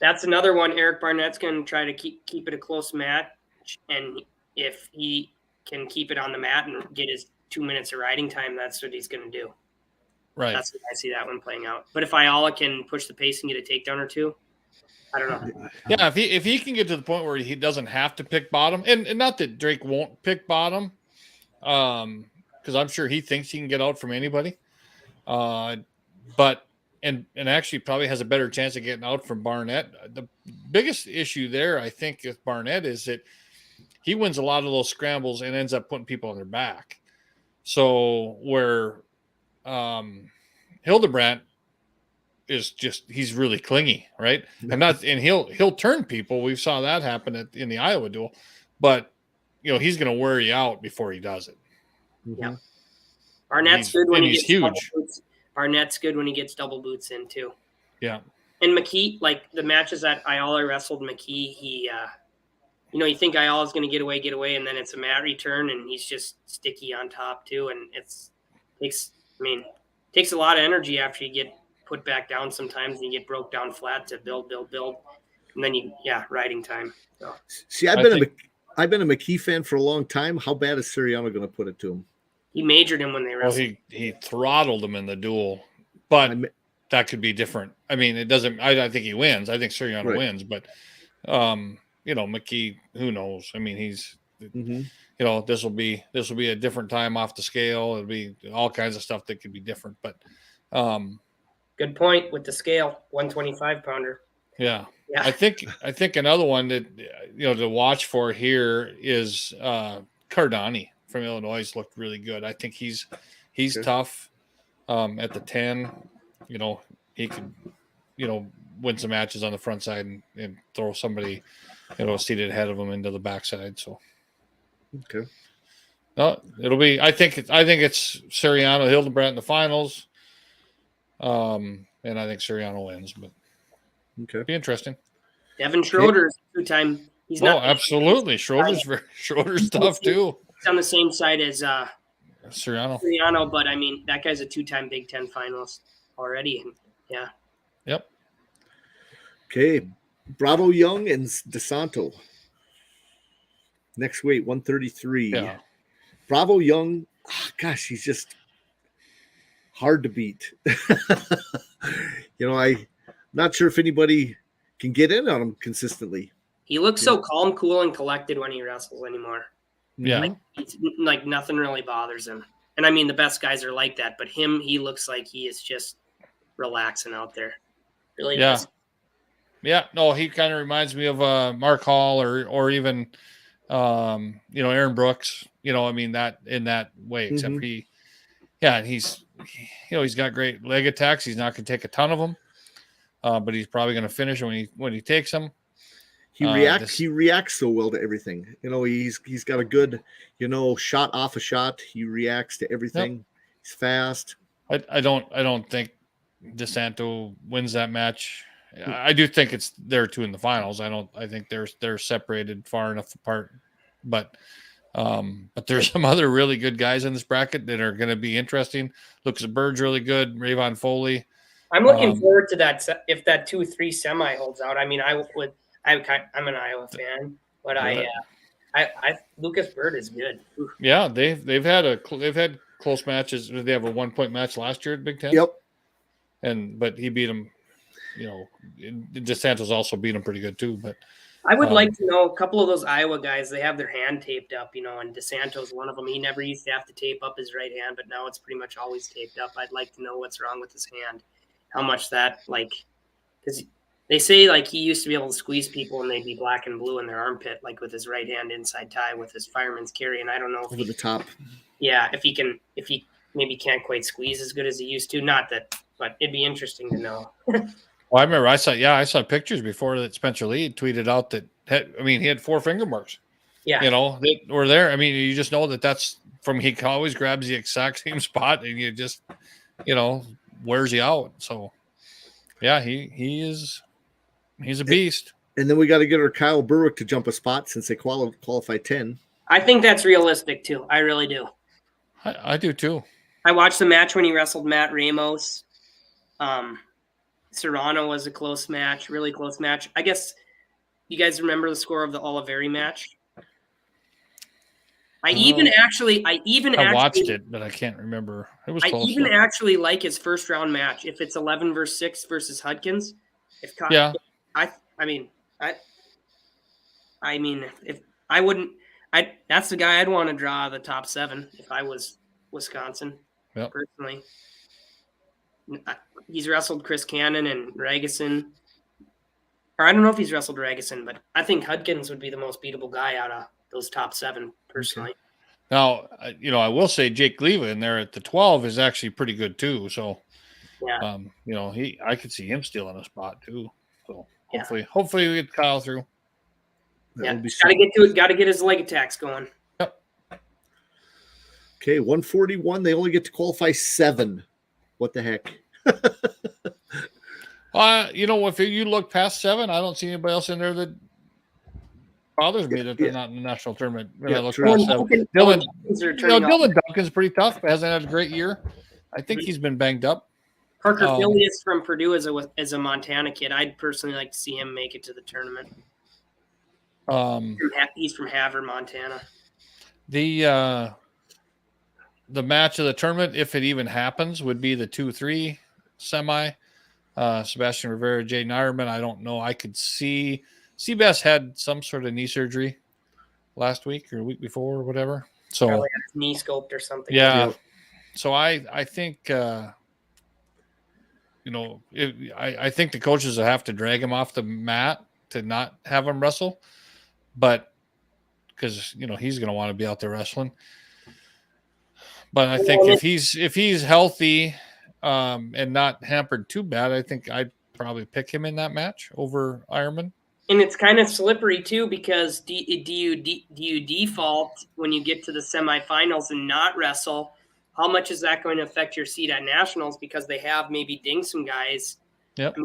That's another one. Eric Barnett's going to try to keep it a close match, and if he can keep it on the mat and get his 2 minutes of riding time, that's what he's going to do. Right. That's what I see that one playing out. But if Ayala can push the pace and get a takedown or two, I don't know. Yeah, if he can get to the point where he doesn't have to pick bottom, and not that Drake won't pick bottom, because I'm sure he thinks he can get out from anybody, but actually probably has a better chance of getting out from Barnett. The biggest issue there, I think, with Barnett is that he wins a lot of those scrambles and ends up putting people on their back. So where Hildebrandt is he's really clingy, right? And he'll turn people. We saw that happen in the Iowa duel, but he's going to wear you out before he does it. Yeah. Barnett's good when he's huge. Barnett's good when he gets double boots in too. Yeah. And McKee, like the matches that Ayala wrestled McKee, you think Ayala's going to get away, and then it's a mat return, and he's just sticky on top too. And takes a lot of energy after you get put back down sometimes, and you get broke down flat to build. And then riding time. So. See, I've been a McKee fan for a long time. How bad is Suriano going to put it to him? He majored him when they wrestled. Well, he throttled him in the duel, but that could be different. I mean, it doesn't. I think he wins. I think Suriano wins, but McKee, who knows? I mean, he's this will be a different time off the scale. It'll be all kinds of stuff that could be different. But good point with the scale, 125 pounder. Yeah. I think another one that to watch for here is Cardani from Illinois. Looked really good. I think he's tough at the 10. He could win some matches on the front side and throw somebody seated ahead of him into the backside. So okay. No, it'll be. I think it's Suriano Hildebrandt in the finals. And I think Suriano wins, but okay, be interesting. Devin Schroeder's 2-time. He's not. Absolutely. Schroeder's tough too. He's on the same side as Suriano, but I mean that guy's a 2-time Big Ten finalist already. Yeah. Yep. Okay, Bravo Young and DeSanto. Next weight, 133. Yeah. Bravo Young, gosh, he's just hard to beat. I'm not sure if anybody can get in on him consistently. He looks so calm, cool, and collected when he wrestles anymore. Yeah. Like nothing really bothers him. And I mean, the best guys are like that, but he looks like he is just relaxing out there. Really does. Yeah. No, he kind of reminds me of Mark Hall or even, Aaron Brooks, that in that way, except he's got great leg attacks. He's not going to take a ton of them, but he's probably going to finish when he takes them. He reacts so well to everything. He's got a good, shot off a shot. He reacts to everything. Yep. He's fast. I don't think DeSanto wins that match. I do think it's there two in the finals. I think they're separated far enough apart, but there's some other really good guys in this bracket that are going to be interesting. Lucas Bird's really good. Rayvon Foley. I'm looking forward to that. If that 2-3 semi holds out, I mean, I'm an Iowa fan, but Lucas Bird is good. Oof. Yeah, they've had close matches. They have a 1-point match last year at Big Ten. Yep. But he beat him. DeSantos also beat him pretty good too. But I would like to know a couple of those Iowa guys. They have their hand taped up, and DeSantos, one of them. He never used to have to tape up his right hand, but now it's pretty much always taped up. I'd like to know what's wrong with his hand, how much that because they say he used to be able to squeeze people and they'd be black and blue in their armpit, with his right hand inside tie with his fireman's carry. And I don't know if over the top. Yeah, if he maybe can't quite squeeze as good as he used to. Not that, but it'd be interesting to know. Well, I remember I saw pictures before that Spencer Lee tweeted out that he had 4 finger marks. Yeah, that were there. I mean, you just know that's from he always grabs the exact same spot and you just wears you out. So yeah, he's a beast. And then we got to get our Kyle Berwick to jump a spot since they qualify 10. I think that's realistic too. I really do. I do too. I watched the match when he wrestled Matt Ramos. Serrano was a close match, really close match. I guess you guys remember the score of the Oliveri match? I watched it, but I can't remember. It was close. I actually like his first round match. If it's 11-6 versus Hudkins, if that's the guy I'd want to draw the top 7 if I was Wisconsin. Yep. Personally. He's wrestled Chris Cannon and Ragusin. Or I don't know if he's wrestled Ragusin, but I think Hudkins would be the most beatable guy out of those top 7, personally. Now, I will say Jake Leva in there at the 12 is actually pretty good too. So, yeah. I could see him stealing a spot too. So hopefully we get Kyle through. Got to get to it. Got to get his leg attacks going. Yep. Okay, 141. They only get to qualify 7. What the heck? If you look past 7, I don't see anybody else in there that bothers me that they're not in the national tournament. Yeah, I look true. past them. Dylan, Dylan Duncan's pretty tough, but hasn't had a great year. I think he's been banged up. Parker Filius from Purdue is a Montana kid. I'd personally like to see him make it to the tournament. He's from Havre, Montana. The match of the tournament, if it even happens, would be the 2-3 semi. Sebastian Rivera, Jay Nyerman. I don't know. I could see Seabass had some sort of knee surgery last week or the week before or whatever. So probably had his knee scoped or something. Yeah. So I think I think the coaches will have to drag him off the mat to not have him wrestle, but because he's going to want to be out there wrestling. But I think if he's healthy and not hampered too bad, I think I'd probably pick him in that match over Ironman. And it's kind of slippery too, because do you default when you get to the semifinals and not wrestle? How much is that going to affect your seat at nationals? Because they have maybe dinged some guys. Yep.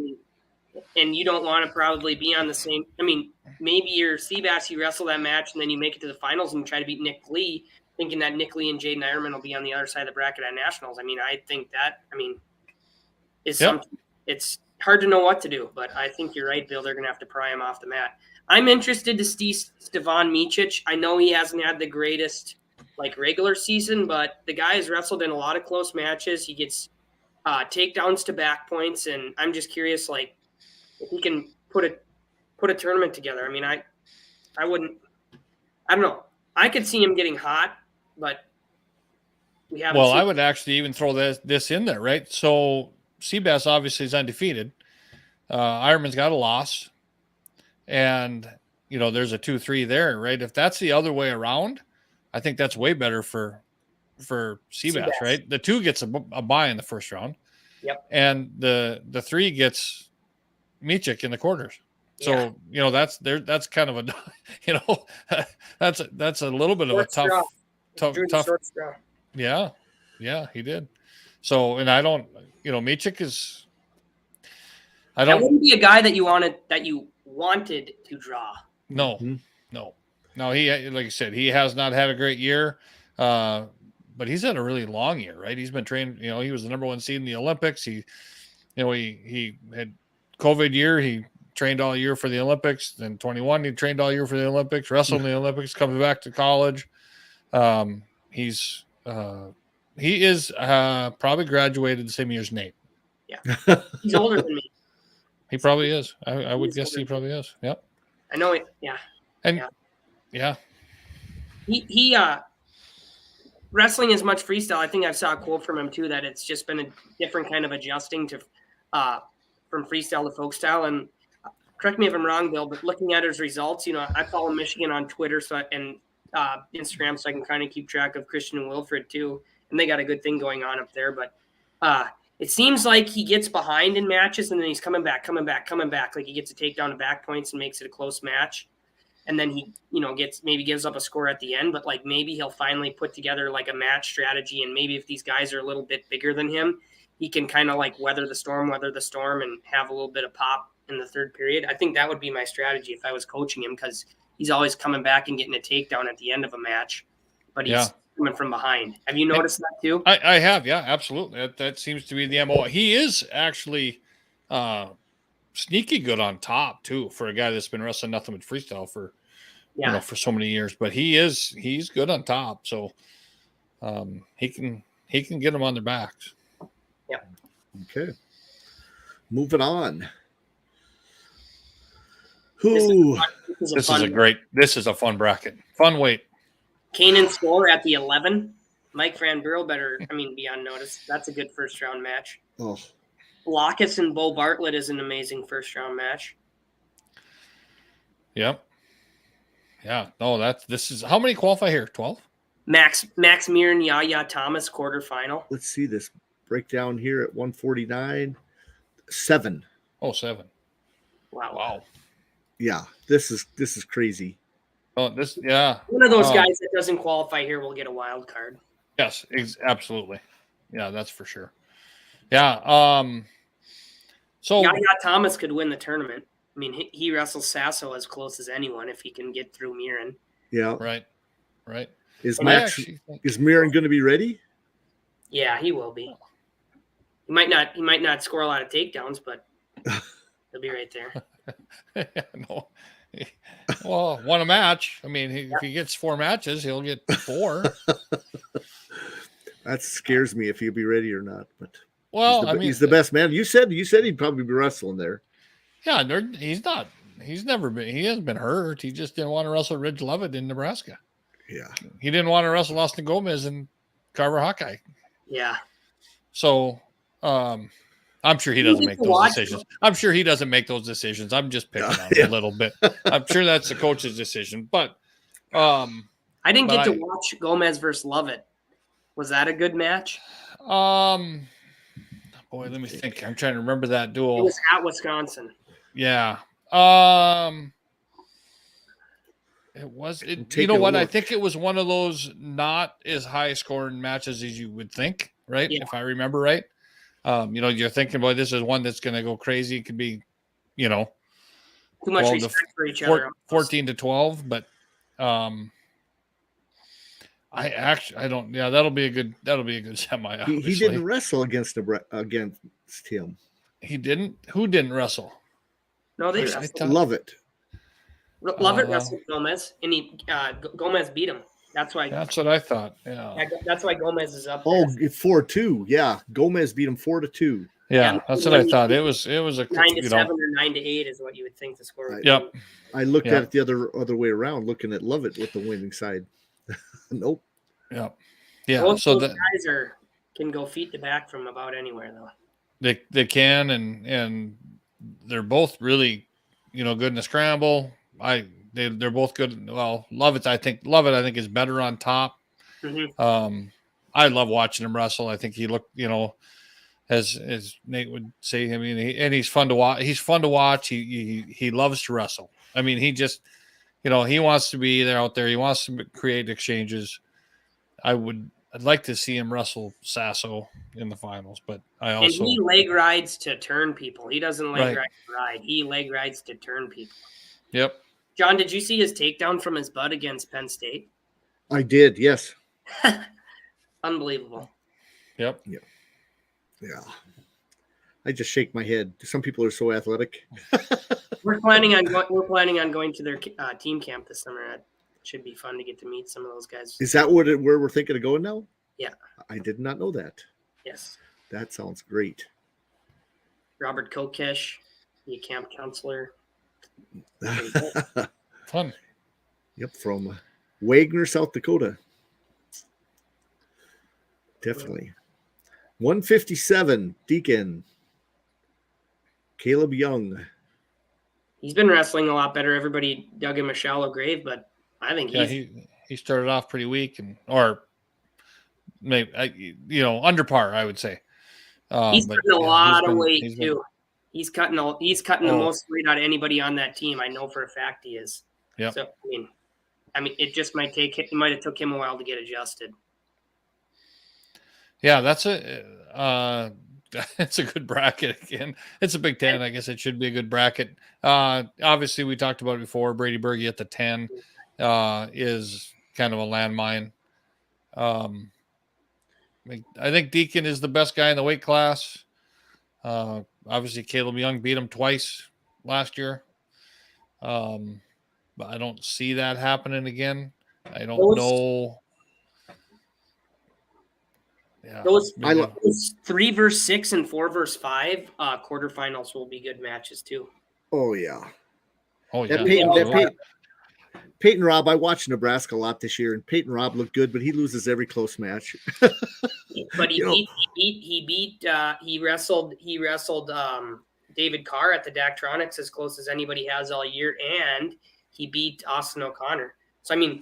And you don't want to probably be on the same. Maybe you're Seabass, you wrestle that match, and then you make it to the finals and try to beat Nick Lee, thinking that Nick Lee and Jaden Ironman will be on the other side of the bracket at nationals. I think that is something. It's hard to know what to do, but I think you're right, Bill. They're going to have to pry him off the mat. I'm interested to see Stevan Micic. I know he hasn't had the greatest regular season, but the guy has wrestled in a lot of close matches. He gets takedowns to back points, and I'm just curious, if he can put a tournament together. I don't know. I could see him getting hot, but we haven't. Well, I would actually even throw this in there, right? So Seabass obviously is undefeated. Ironman's got a loss, and there's a 2-3 there, right? If that's the other way around, I think that's way better for Seabass, right? The 2 gets a bye in the first round. Yep. And the 3 gets Micic in the quarters. So, that's kind of that's a little bit of a tough short straw. Yeah. Yeah, he did. So, and I don't, Micic is, That wouldn't be a guy that you wanted to draw. No, Mm-hmm. no. He, like I said, he has not had a great year, but he's had a really long year, right? He's been trained. He was the number 1 seed in the Olympics. He had COVID year. He trained all year for the Olympics. Then 21, he trained all year for the Olympics. Wrestled in the Olympics. Coming back to college. He is probably graduated the same year as Nate. Yeah, he's older than me. He probably is. I would guess he probably is. Yep. I know it. Yeah. And yeah. He wrestling as much freestyle. I think I saw a quote from him too, that it's just been a different kind of adjusting to from freestyle to folk style. And correct me if I'm wrong, Bill, but looking at his results, I follow Michigan on Twitter and Instagram, so I can kind of keep track of Christian and Wilfred too, and they got a good thing going on up there. But it seems like he gets behind in matches, and then he's coming back. Like he gets a takedown to back points and makes it a close match. And then he, gives up a score at the end, but maybe he'll finally put together a match strategy. And maybe if these guys are a little bit bigger than him, he can kind of weather the storm and have a little bit of pop in the third period. I think that would be my strategy if I was coaching him, because he's always coming back and getting a takedown at the end of a match, but he's coming from behind. Have you noticed that too? I have. Yeah, absolutely. That seems to be the MO. He is actually sneaky good on top too, for a guy that's been wrestling nothing but freestyle for for so many years. But he's good on top, so he can get them on their backs. Yeah. Okay. Moving on. This is a fun bracket. Fun weight. Kanan Score at the 11. Mike Franburl better, be on notice. That's a good first round match. Oh. Lockus and Bo Bartlett is an amazing first round match. Yep. Yeah. No, this is how many qualify here? 12? Max Mir and Yaya Thomas quarterfinal. Let's see this breakdown here at 149. 7. Oh, 7. Wow. Yeah, this is crazy. Oh, one of those guys that doesn't qualify here will get a wild card. Yes, absolutely. Yeah, that's for sure. Yeah. So Yaya Thomas could win the tournament. I mean, he wrestles Sasso as close as anyone if he can get through Mirren. Yeah. Right. Is And I Max is Mirren going to be ready? Yeah, he will be. He might not score a lot of takedowns, but he'll be right there. No. Well, won a match. I mean, if he gets 4 matches, he'll get 4. That scares me if he'll be ready or not. But Well, he's the best man. You said he'd probably be wrestling there. Yeah, he's not. He hasn't been hurt. He just didn't want to wrestle Ridge Levitt in Nebraska. Yeah. He didn't want to wrestle Austin Gomez and Carver Hawkeye. Yeah. So, I'm sure he doesn't make those decisions. I'm sure he doesn't make those decisions. I'm just picking on him a little bit. I'm sure that's the coach's decision. But I didn't get to watch Gomez versus Lovett. Was that a good match? Boy, let me think. I'm trying to remember that duel. It was at Wisconsin. Yeah. It was. You know what? I think it was one of those not as high scoring matches as you would think, right? Yeah. If I remember right. You're thinking, boy, this is one that's going to go crazy. It could be, too much respect for each other. 14 to 12, but I don't. Yeah, that'll be a good semi. He didn't wrestle against him. He didn't. Who didn't wrestle? No, they wrestled. Lovett. Lovett wrestled Gomez, and Gomez beat him. That's why. That's what I thought. Yeah. That's why Gomez is up. Oh, 4-2. Yeah, Gomez beat him 4-2. Yeah, that's what I thought. It was a 9-7 or 9-8 is what you would think the score would be. Yep. I looked at it the other way around, looking at Lovett with the winning side. Nope. Yep. Yeah. Both So those guys can go feet to back from about anywhere, though. They can, and they're both really, good in the scramble. They're both good. Well, Lovett I think is better on top. Mm-hmm. I love watching him wrestle. I think he looked, as Nate would say. I mean, and he's fun to watch. He's fun to watch. He loves to wrestle. I mean, he just, he wants to be there out there. He wants to create exchanges. I'd like to see him wrestle Sasso in the finals, but and he leg rides to turn people. He doesn't ride. He leg rides to turn people. Yep. John, did you see his takedown from his butt against Penn State? I did, yes. Unbelievable. Yep. Yeah. I just shake my head. Some people are so athletic. We're planning on going to their team camp this summer. It should be fun to get to meet some of those guys. Is that where we're thinking of going now? Yeah. I did not know that. Yes. That sounds great. Robert Kokesh, the camp counselor. Fun. Yep, from Wagner, South Dakota. Definitely. 157, Deacon. Caleb Young. He's been wrestling a lot better. Everybody dug him a shallow grave, but I think he started off pretty weak or maybe under par, I would say. He's cutting a lot of weight too. He's cutting the most weight out of anybody on that team. I know for a fact he is. Yeah. So I mean, it just might have took him a while to get adjusted. Yeah, it's a good bracket again. It's a Big Ten. I guess it should be a good bracket. Obviously, we talked about it before. Brady Berge at the 10 is kind of a landmine. I think Deacon is the best guy in the weight class. Obviously, Caleb Young beat him twice last year. But I don't see that happening again. I don't know. Yeah, those 3 versus 6 and 4 versus 5 quarterfinals will be good matches too. Oh yeah. Oh yeah. Peyton Robb, I watched Nebraska a lot this year, and Peyton Robb looked good, but he loses every close match. But he wrestled David Carr at the Daktronics as close as anybody has all year, and he beat Austin O'Connor. So I mean,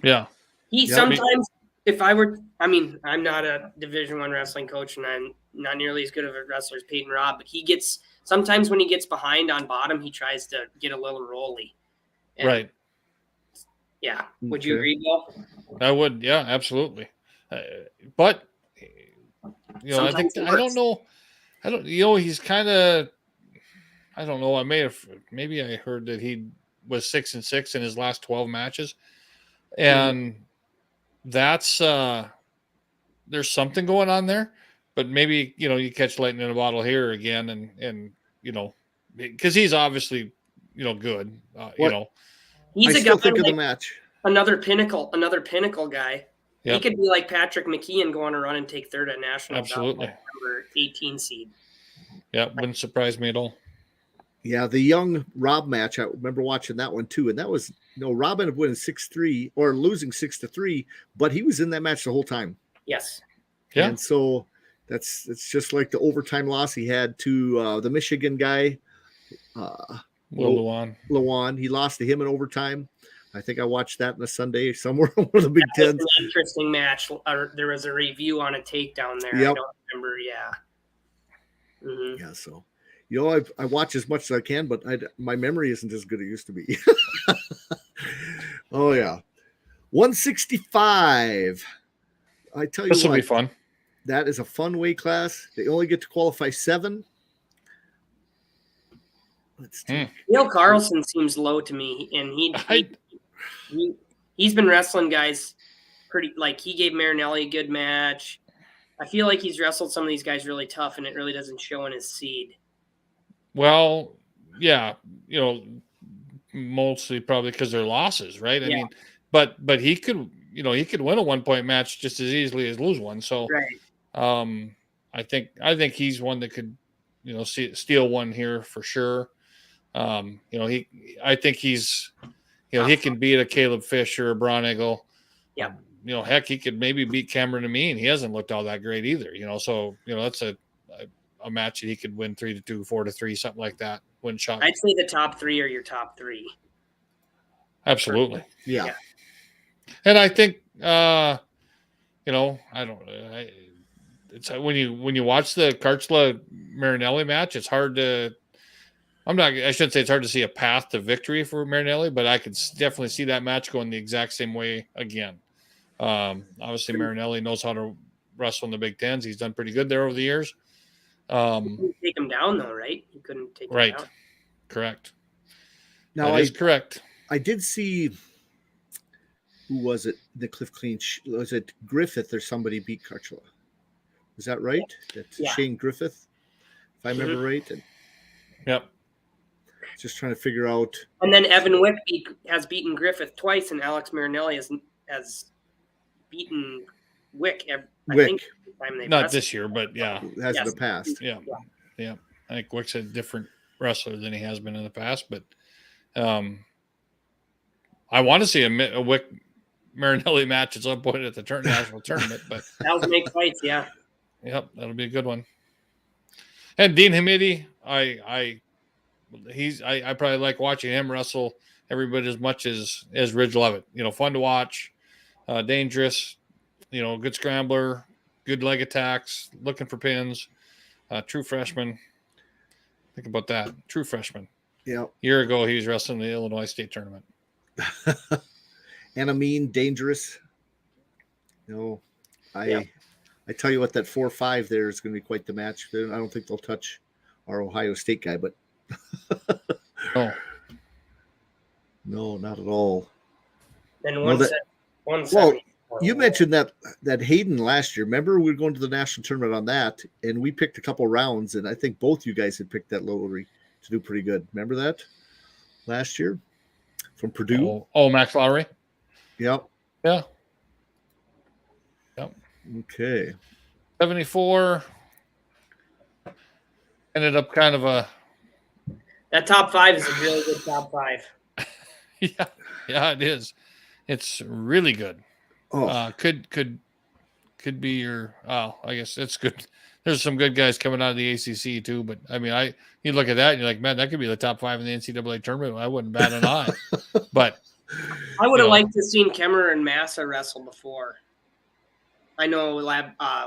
sometimes. If I were, I'm not a Division I wrestling coach, and I'm not nearly as good of a wrestler as Peyton Robb, but sometimes when he gets behind on bottom, he tries to get a little rolly. And, right. Yeah. Would you agree, Bill? I would. Yeah, absolutely. But, I don't know. He's kind of, I don't know. Maybe I heard that he was 6-6 in his last 12 matches. And that's, there's something going on there, but maybe, you catch lightning in a bottle here again. And, because he's obviously, good, He's I a still guy think of the like match. another pinnacle guy. Yep. He could be like Patrick McKeon going to run and take third at national. Absolutely. Number 18 seed. Yeah, wouldn't surprise me at all. Yeah, the young Rob match, I remember watching that one too. And that was, Rob ended up winning 6-3 or losing 6-3, but he was in that match the whole time. Yes. Yeah. And so it's just like the overtime loss he had to the Michigan guy, Lawan. He lost to him in overtime. I think I watched that in a Sunday somewhere over the Big Ten. An interesting match. There was a review on a takedown there. Yep. I don't remember. Yeah. Mm-hmm. Yeah. So, I watch as much as I can, but my memory isn't as good as it used to be. Oh yeah. 165. I tell you this will be fun. That is a fun weight class. They only get to qualify 7. Let's see. Neil Carlson seems low to me, and he's been wrestling guys pretty. Like, he gave Marinelli a good match. I feel like he's wrestled some of these guys really tough, and it really doesn't show in his seed. Well, yeah, mostly probably because they're losses, right? I mean, but he could, he could win a 1-point match just as easily as lose one. So, right. I think he's one that could, steal one here for sure. I think he's, he can beat a Caleb Fisher, a Bronigal. Yeah. Heck, he could maybe beat Cameron Amin. He hasn't looked all that great either. So that's a match that he could win 3-2, 4-3, something like that. Win shot. I'd say the top 3 are your top 3. Absolutely. Yeah. And I think, I don't. It's when you watch the Karchla Marinelli match, it's hard to. I shouldn't say it's hard to see a path to victory for Marinelli, but I could definitely see that match going the exact same way again. Obviously, Marinelli knows how to wrestle in the Big Tens. He's done pretty good there over the years. He couldn't take him down, though, right? He couldn't take him down. Correct. Now, that is correct. I did see, who was it? The Cliff Clean, was it Griffith or somebody beat Karchla? Is that right? Shane Griffith, if I remember right. And yep. Just trying to figure out. And then Evan Wick has beaten Griffith twice, and Alex Marinelli has beaten Wick. I think time they not this year, but yeah, has in the past. Yeah. I think Wick's a different wrestler than he has been in the past, but I want to see a Wick Marinelli match at some point at the national tournament. But that would make fights, yeah. Yep, that'll be a good one. And Dean Hamidi, I probably like watching him wrestle every bit as much as Ridge Levitt. Fun to watch, dangerous, good scrambler, good leg attacks, looking for pins, true freshman. Think about that. True freshman. Yeah. A year ago, he was wrestling the Illinois State tournament. And dangerous. I tell you what, that 4-5 there is going to be quite the match. I don't think they'll touch our Ohio State guy, but no, not at all. Then you mentioned that Hayden last year. Remember, we were going to the national tournament on that, and we picked a couple rounds, and I think both you guys had picked that lottery to do pretty good. Remember that last year from Purdue? Oh, Max Lowry. Yep. Yeah. Yep. Okay. 74. Ended up kind of a. That top 5 is a really good top 5. Yeah, it is. It's really good. Oh. Could be your. Oh, I guess it's good. There's some good guys coming out of the ACC too, but I mean, you look at that and you're like, man, that could be the top 5 in the NCAA tournament. I wouldn't bat an eye, but I would have liked to have seen Kemmerer and Massa wrestle before. I know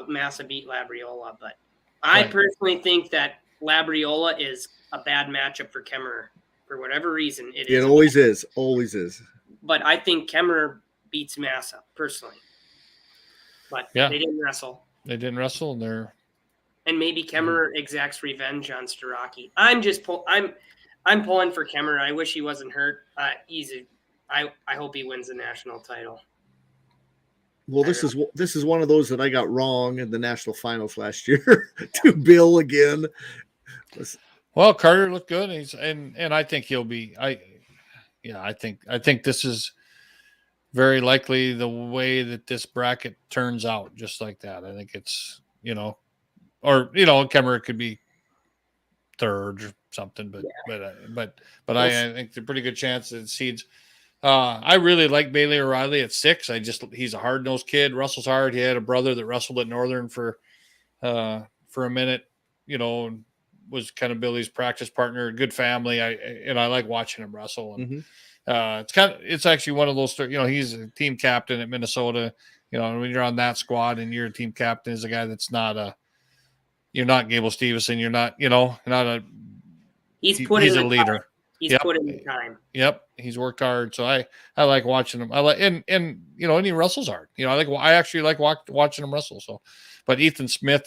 Massa beat Labriola, but I personally think that Labriola is a bad matchup for Kemmerer for whatever reason. It always is. But I think Kemmerer beats Massa personally. But they didn't wrestle. They didn't wrestle, and and maybe Kemmerer exacts revenge on Starocki. I'm pulling for Kemmerer. I wish he wasn't hurt. I hope he wins the national title. Well, this is one of those that I got wrong in the national finals last year to Bill again. Well, Carter looked good, and I think he'll be. I think this is very likely the way that this bracket turns out, just like that. I think it's Kemmerer could be third or something, but I think there's a pretty good chance that it seeds. I really like Bailey O'Reilly at 6. He's a hard-nosed kid. Wrestles hard. He had a brother that wrestled at Northern for a minute, was kind of Billy's practice partner, good family. I like watching him wrestle. And it's actually one of those, he's a team captain at Minnesota, and when you're on that squad and you're a team captain is a guy that's you're not Gable Stevenson. You're not, he's a leader. Time. He's put in the time. Yep. He's worked hard. So I like watching him. I like, and he wrestles hard. I actually like watching him wrestle. So, but Ethan Smith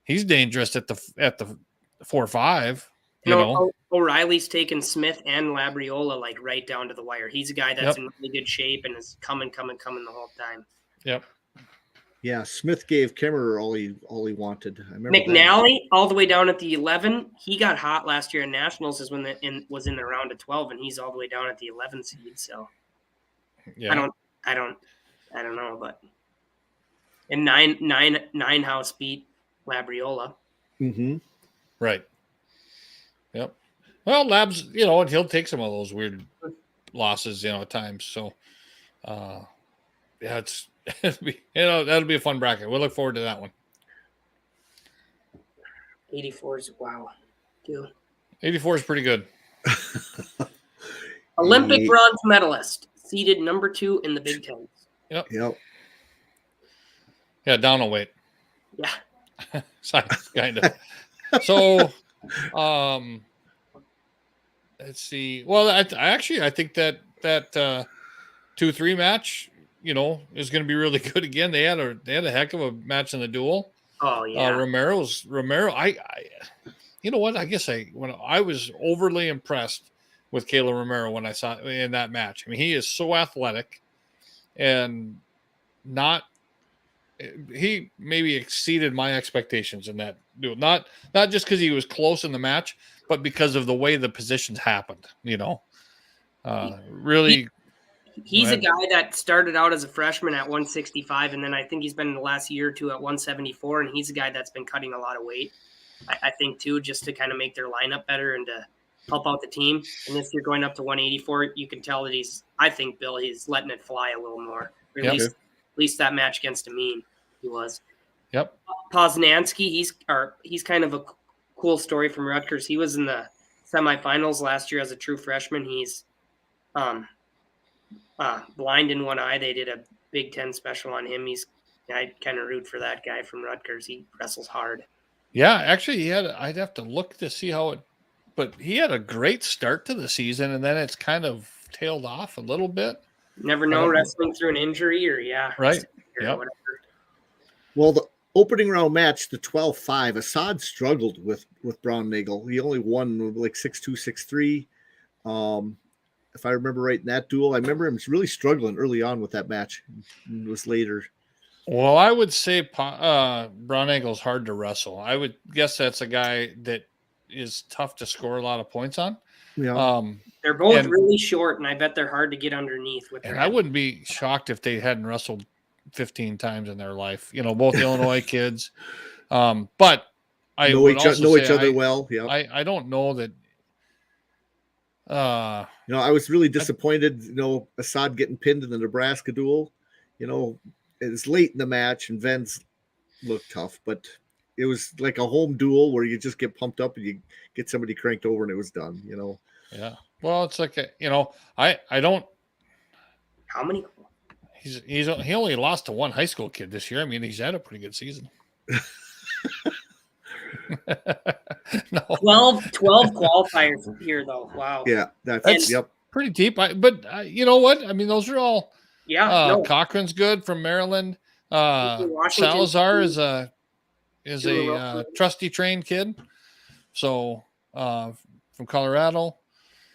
he's dangerous at the 4-5. O'Reilly's taken Smith and Labriola like right down to the wire. He's a guy that's in really good shape and is coming the whole time. Yep. Yeah, Smith gave Kemmerer all he wanted. I remember McNally all the way down at the 11. He got hot last year in nationals was in the round of 12, and he's all the way down at the 11 seed. So yeah, I don't know, but and nine house beat Labriola. Mm-hmm. Right. Yep. Well, Labs, and he'll take some of those weird losses, at times. So, it's that'll be a fun bracket. We'll look forward to that one. 84 is wow, dude. 84 is pretty good. Olympic bronze medalist, seeded number 2 in the Big Ten. Yep. Yeah, down a weight. Yeah. Kind of. So, let's see. Well, I think that 2-3 match, is going to be really good again. They had a heck of a match in the duel. Oh yeah. Romero. I you know what? I guess when I was overly impressed with Kayla Romero when I saw in that match. I mean, he is so athletic and he maybe exceeded my expectations in that duel. Not just because he was close in the match, but because of the way the positions happened, really. He's a guy that started out as a freshman at 165, and then I think he's been in the last year or two at 174, and he's a guy that's been cutting a lot of weight, I think, too, just to kind of make their lineup better and to help out the team. And this year going up to 184, you can tell that he's letting it fly a little more. Or at least that match against Amin, he was. Yep. Poznansky, he's kind of a cool story from Rutgers. He was in the semifinals last year as a true freshman. He's blind in one eye. They did a Big Ten special on him. I kind of root for that guy from Rutgers. He wrestles hard. Yeah, actually, I'd have to look to see but he had a great start to the season, and then it's kind of tailed off a little bit. Never know, wrestling through an injury or right. Yep. Whatever. Well, the opening round match, the 12-5, Assad struggled with Braun-Nagel. He only won like 6-2, 6-3. If I remember right in that duel, I remember him really struggling early on with that match. It was later. Well, I would say Braun-Nagel's hard to wrestle. I would guess that's a guy that is tough to score a lot of points on. Yeah. They're both really short, and I bet they're hard to get underneath. I wouldn't be shocked if they hadn't wrestled 15 times in their life. Both Illinois kids. But I know each other well. Yeah. I don't know that. I was really disappointed, Assad getting pinned in the Nebraska duel. It was late in the match and Vance looked tough, but it was like a home duel where you just get pumped up and you get somebody cranked over and it was done, Yeah. Well, it's like, I don't. How many? He only lost to one high school kid this year. I mean, he's had a pretty good season. No. 12 qualifiers here, though. Wow. Yeah, that's pretty deep. But you know what? I mean, those are all. Yeah. Cochran's good from Maryland. Salazar is is a trusty trained kid. So from Colorado.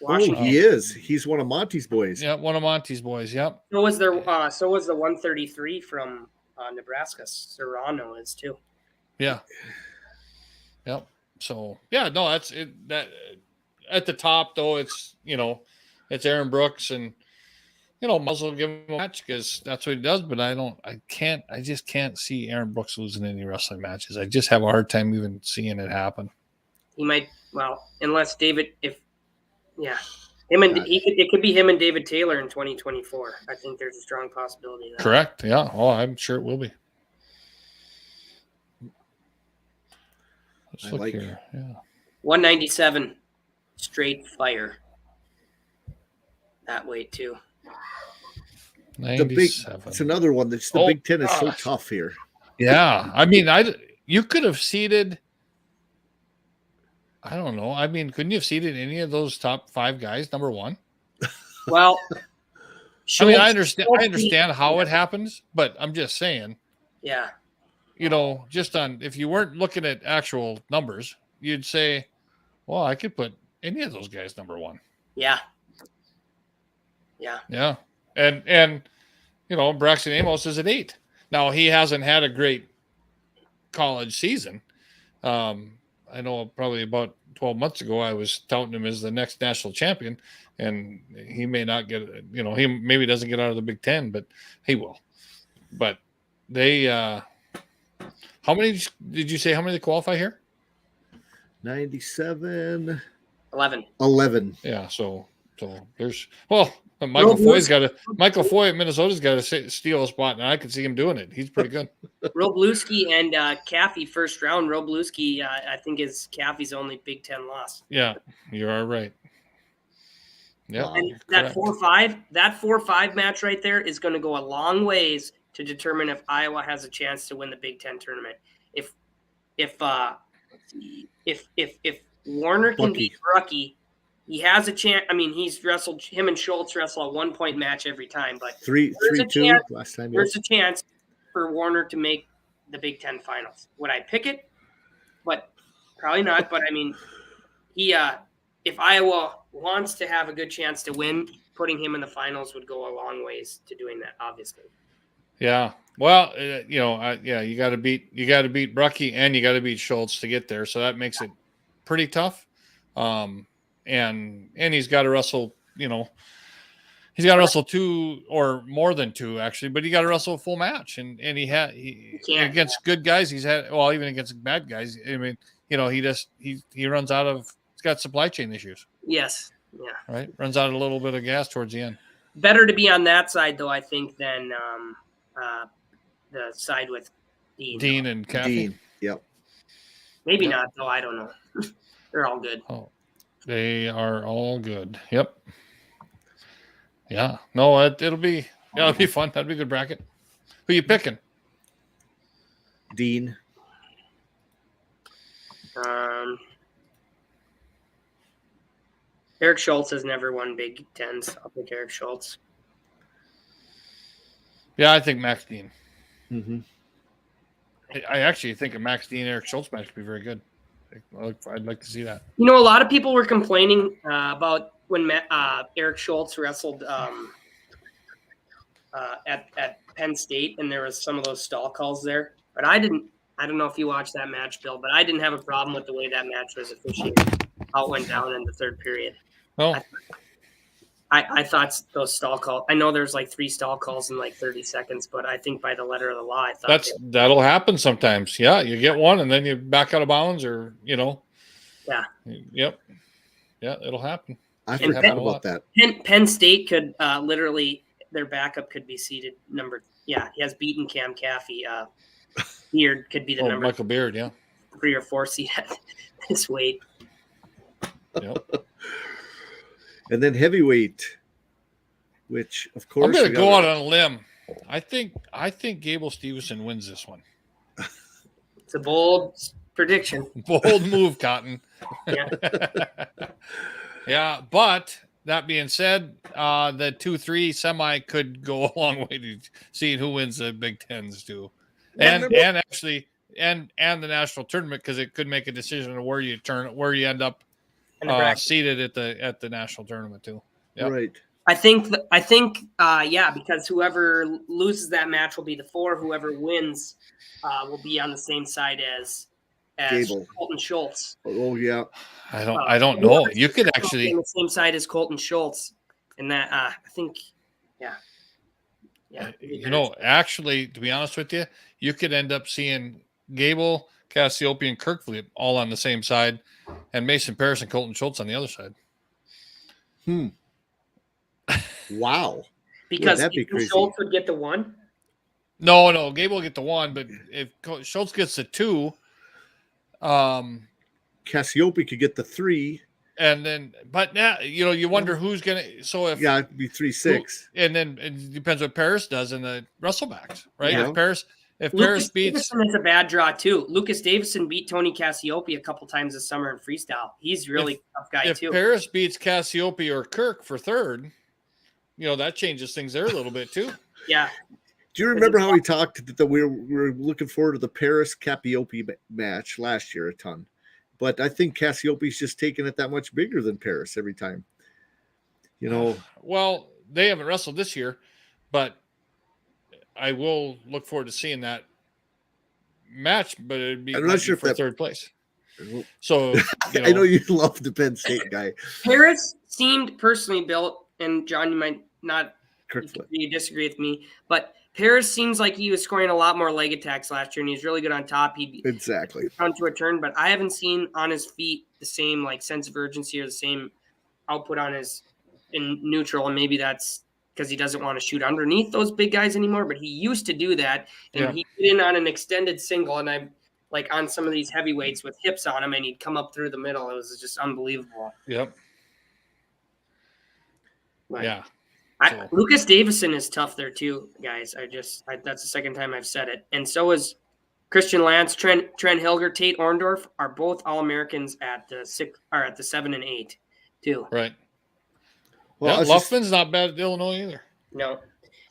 Washington. Oh, he is. He's one of Monty's boys. Yeah, one of Monty's boys. Yep. So was the 133 from Nebraska. Serrano is too. Yeah. Yep. So yeah, no, that's it. That at the top though, it's it's Aaron Brooks, and Miles will give him a match because that's what he does. But I just can't see Aaron Brooks losing any wrestling matches. I just have a hard time even seeing it happen. He might, unless David, it could be him and David Taylor in 2024. I think there's a strong possibility of that. Correct. Yeah. Oh, I'm sure it will be. Let's look here. Yeah. 197 straight fire. That weight too. 97. It's another one that's the Big Ten is so tough here. Yeah. I mean, you could have seeded, I don't know. I mean, couldn't you have seeded any of those top 5 guys number 1? Well, I mean, I understand how it happens, but I'm just saying. Yeah. Just on, if you weren't looking at actual numbers, you'd say, well, I could put any of those guys number 1. Yeah. Yeah. Yeah. And Braxton Amos is at 8. Now, he hasn't had a great college season. I know probably about 12 months ago, I was touting him as the next national champion, and he may not get, he maybe doesn't get out of the Big Ten, but he will. But they, how many did you say? How many qualify here? 97. 11. Yeah. So there's, Michael Foy at Minnesota's got to steal a spot, and I can see him doing it. He's pretty good. Roblewski and Caffey first round. Roblewski, I think, is Caffey's only Big Ten loss. Yeah, you are right. Yeah, and that 4-5 match right there is going to go a long ways to determine if Iowa has a chance to win the Big Ten tournament. If Warner can beat Brucky, he has a chance. I mean, him and Schultz wrestle a 1-point match every time, but 3-2 last time. There's a chance for Warner to make the Big Ten finals. Would I pick it? But probably not. But I mean, if Iowa wants to have a good chance to win, putting him in the finals would go a long ways to doing that, obviously. Yeah. Well, you got to beat Brucky and you got to beat Schultz to get there. So that makes it pretty tough. And he's got to wrestle, he's got to wrestle 2 or more than 2 actually, but he got to wrestle a full match, and he against good guys. Even against bad guys. I mean, he runs out of. He's got supply chain issues. Yes. Yeah. Right. Runs out a little bit of gas towards the end. Better to be on that side, though, I think, than the side with Dean and Caffey. Yep. Maybe not, though. I don't know. They're all good. Oh. They are all good. Yep. Yeah. No, it'll be fun. That'll be a good bracket. Who you picking? Dean. Eric Schultz has never won Big Tens. I'll pick Eric Schultz. Yeah, I think Max Dean. Mm-hmm. I actually think a Max Dean Eric Schultz match would be very good. I'd like to see that. A lot of people were complaining about when Eric Schultz wrestled at Penn State, and there was some of those stall calls there. But I don't know if you watched that match, Bill, but I didn't have a problem with the way that match was officiated, how it went down in the third period. Oh. I thought those stall calls, I know there's like 3 stall calls in like 30 seconds, but I think by the letter of the law, I thought that'll happen sometimes. Yeah, you get one and then you back out of bounds, or Yeah. Yep. Yeah, it'll happen. I forgot about that. Penn State could literally, their backup could be seated he has beaten Cam Caffey. Beard could be the number. Michael Beard, yeah. 3 or 4 seat at this weight. Yep. And then heavyweight, which of course I'm going to go out on a limb. I think Gable Stevenson wins this one. It's a bold prediction. Bold move, Cotton. Yeah. Yeah, but that being said, the 2-3 semi could go a long way to seeing who wins the Big Tens too. And actually, and the national tournament, because it could make a decision on where you end up And the bracket. seated at the national tournament too. Yep. Right. I think, because whoever loses that match will be the 4. Whoever wins will be on the same side as Gable. Colton Schultz. Oh yeah. I don't know. You could actually on the same side as Colton Schultz, and that I think, yeah. Actually, to be honest with you, you could end up seeing Gable, Cassiope, and Kirkfleet all on the same side, and Mason Paris and Colton Schultz on the other side. Wow. Because that'd be crazy. Schultz would get the 1. No, Gable will get the 1, but if Schultz gets the 2, Cassiope could get the 3. And then, but now you wonder who's gonna. So if it'd be 3-6, and then it depends what Paris does in the wrestlebacks, right? Yeah. If Paris beats, Davison is a bad draw too. Lucas Davison beat Tony Cassiope a couple times this summer in freestyle. He's really a tough guy too. If Paris beats Cassiope or Kirk for 3rd, that changes things there a little bit too. Yeah. Do you remember how he talked that we were looking forward to the Paris Cassiope match last year a ton? But I think Cassiope's just taking it that much bigger than Paris every time. Well, they haven't wrestled this year, but I will look forward to seeing that match. But it'd be, I'm not sure for if 3rd place. So I know you love the Penn State guy. Paris seemed personally built, and John, you might not you disagree with me, but Paris seems like he was scoring a lot more leg attacks last year, and he's really good on top. Exactly come to a turn, but I haven't seen on his feet the same sense of urgency or the same output on his in neutral, and maybe that's because he doesn't want to shoot underneath those big guys anymore. But he used to do that, and he'd get in on an extended single, and I'm on some of these heavyweights with hips on him, and he'd come up through the middle. It was just unbelievable. Yep. But yeah. Lucas Davison is tough there too, guys. That's the second time I've said it. And so is Christian Lance, Trent Hilger, Tate Orndorff are both All-Americans at the 7 and 8 too. Right. Well, Luffman's not bad at Illinois either. No.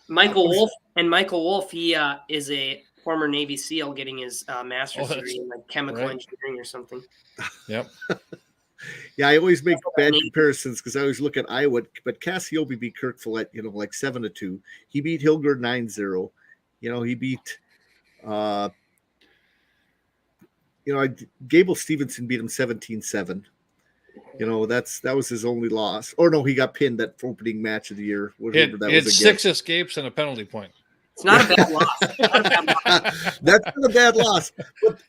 Michael Wolff, he is a former Navy SEAL getting his master's degree in chemical engineering or something. Yep. Yeah, I always make bad comparisons because I always look at Iowa, but Cassiope beat Kirk Follett, 7-2. He beat Hilger 9-0. He beat, Gable Stevenson beat him 17-7. That was his only loss. Or no, he got pinned that opening match of the year. He had 6 escapes and a penalty point. It's not a bad loss. That's not a bad loss. But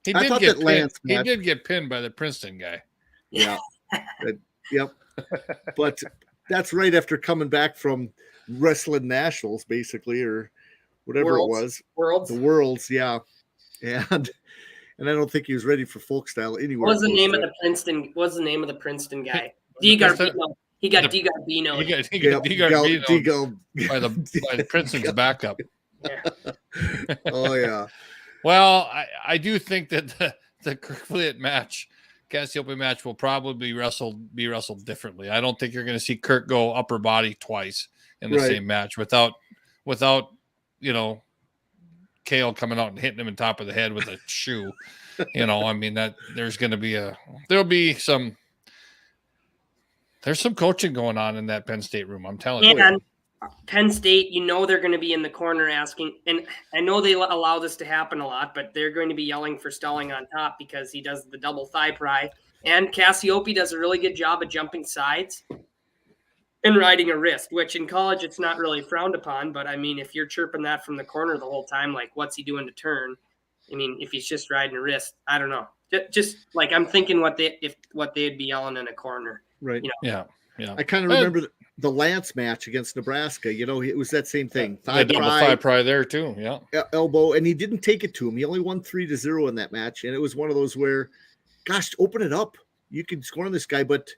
He did get pinned by the Princeton guy. Yeah. Yep. But that's right after coming back from wrestling nationals, basically, or whatever it was. The Worlds, yeah. And I don't think he was ready for folk style anywhere. What was the name of the Princeton guy? D. Garbino. He got D. Garbino. He got D. Garbino by the Princeton's backup. Yeah. Oh yeah. Well, I do think that the Kirk match, Cassiope match, will probably be wrestled differently. I don't think you're going to see Kirk go upper body twice in the same match without Kale coming out and hitting him on top of the head with a shoe. That there's some coaching going on in that Penn State room. I'm telling you. Penn State, they're going to be in the corner asking, and I know they allow this to happen a lot, but they're going to be yelling for Stelling on top because he does the double thigh pry, and Cassiope does a really good job of jumping sides and riding a wrist, which in college it's not really frowned upon. But if you're chirping that from the corner the whole time, what's he doing to turn? If he's just riding a wrist, I don't know. Just I'm thinking what they'd be yelling in a corner, right? Yeah. I kind of remember the Lance match against Nebraska. It was that same thing. Thigh pry there too. Yeah. Elbow, and he didn't take it to him. He only won 3-0 in that match, and it was one of those where, gosh, open it up. You can score on this guy, but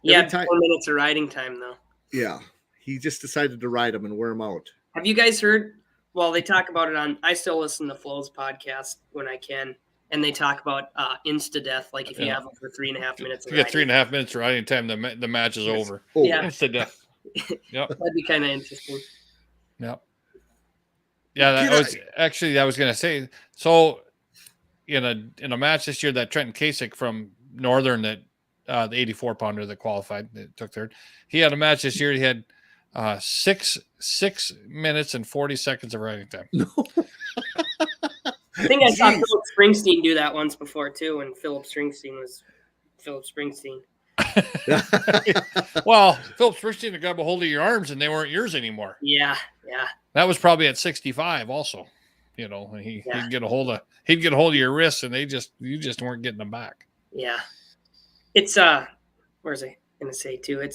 4 minutes of riding time though. Yeah, he just decided to ride him and wear him out. Have you guys heard? Well, they talk about it I still listen to Flo's podcast when I can, and they talk about insta death. If you have them for 3.5 minutes, you get 3.5 minutes of riding time, the match is over. Yeah, insta death. Yep, that'd be kind of interesting. Yep. Yeah, I was going to say. So, in a match this year, that Trenton Kasich from Northern, that the 84 pounder that qualified, that took third, he had a match this year. He had 6 minutes and 40 seconds of riding time. No. I think I saw Philip Springsteen do that once before too, when Philip Springsteen was Philip Springsteen. Well, Philip Springsteen got a hold of your arms and they weren't yours anymore. Yeah. That was probably at 65 also. You know, he'd get a hold of your wrists and you just weren't getting them back. Yeah. It's where's I gonna say too?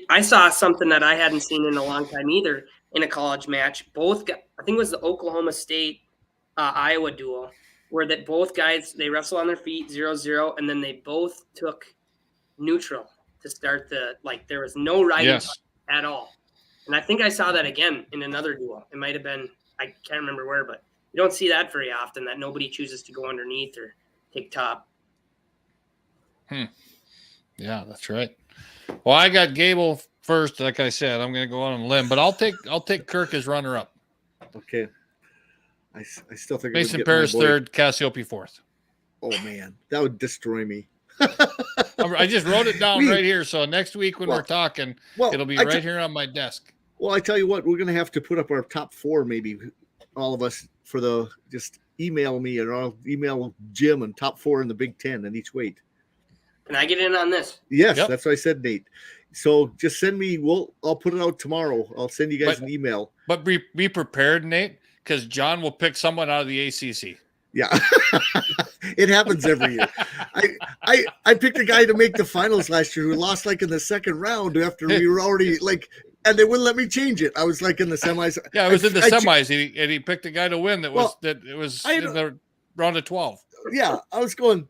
I saw something that I hadn't seen in a long time either in a college match. I think it was the Oklahoma State Iowa duel, where that both guys, they wrestled on their feet 0-0, and then they both took neutral to start there was no riding at all. And I think I saw that again in another duel. It might have been, I can't remember where, but you don't see that very often, that nobody chooses to go underneath or take top. Yeah, that's right. Well, I got Gable first, like I said. I'm going to go on a limb, but I'll take Kirk as runner-up. Okay. I still think Mason Paris third, Cassiope fourth. Oh man, that would destroy me. I just wrote it down right here, so next week when we're talking, it'll be right here on my desk. Well, I tell you what, we're going to have to put up our top 4, maybe all of us, just email me, or I'll email Jim, and top 4 in the Big Ten in each weight. Can I get in on this? Yes, That's what I said, Nate. So just send me. I'll put it out tomorrow. I'll send you guys an email. But be prepared, Nate, because John will pick someone out of the ACC. Yeah, it happens every year. I picked a guy to make the finals last year who lost in the second round after we were already and they wouldn't let me change it. I was in the semis. Yeah, it was in the semis, and he picked a guy to win. It was in the round of 12. Yeah, I was going.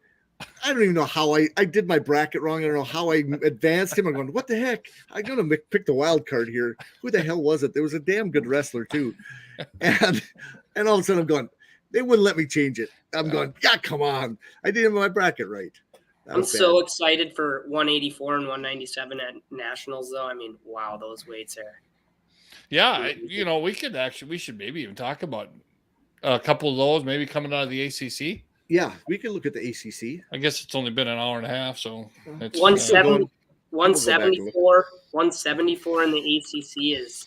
I don't even know how I did my bracket wrong. I don't know how I advanced him. I'm going, what the heck? I'm going to pick the wild card here. Who the hell was it? There was a damn good wrestler too. And all of a sudden I'm going, they wouldn't let me change it. I'm going, yeah, come on. I didn't have my bracket right. I'm so excited for 184 and 197 at nationals though. I mean, wow, those weights are. Yeah. We should maybe even talk about a couple of those, maybe coming out of the ACC. Yeah, we can look at the ACC. I guess it's only been an hour and a half, so it's 174 in the ACC is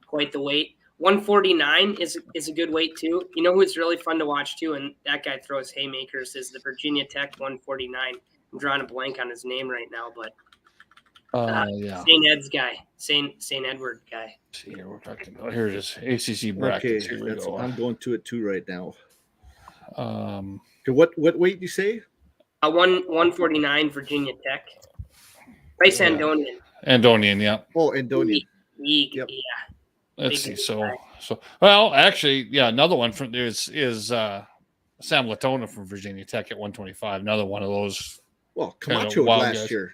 quite the weight. 149 is a good weight too. You know who's really fun to watch too, and that guy throws haymakers, is the Virginia Tech 149. I'm drawing a blank on his name right now, but St. Ed's guy, St. Edward guy. Let's see here, we're talking about here it is, ACC brackets. Okay, I'm going to it too right now. Um. What weight do you say? 149 Virginia Tech. Bryce Andonian. Andonian, yeah. Oh, Andonian. Yep. Yeah. Let's see. So well, actually, yeah, another one from there is Sam Latona from Virginia Tech at 125. Another one of those. Well, Camacho last guys. year.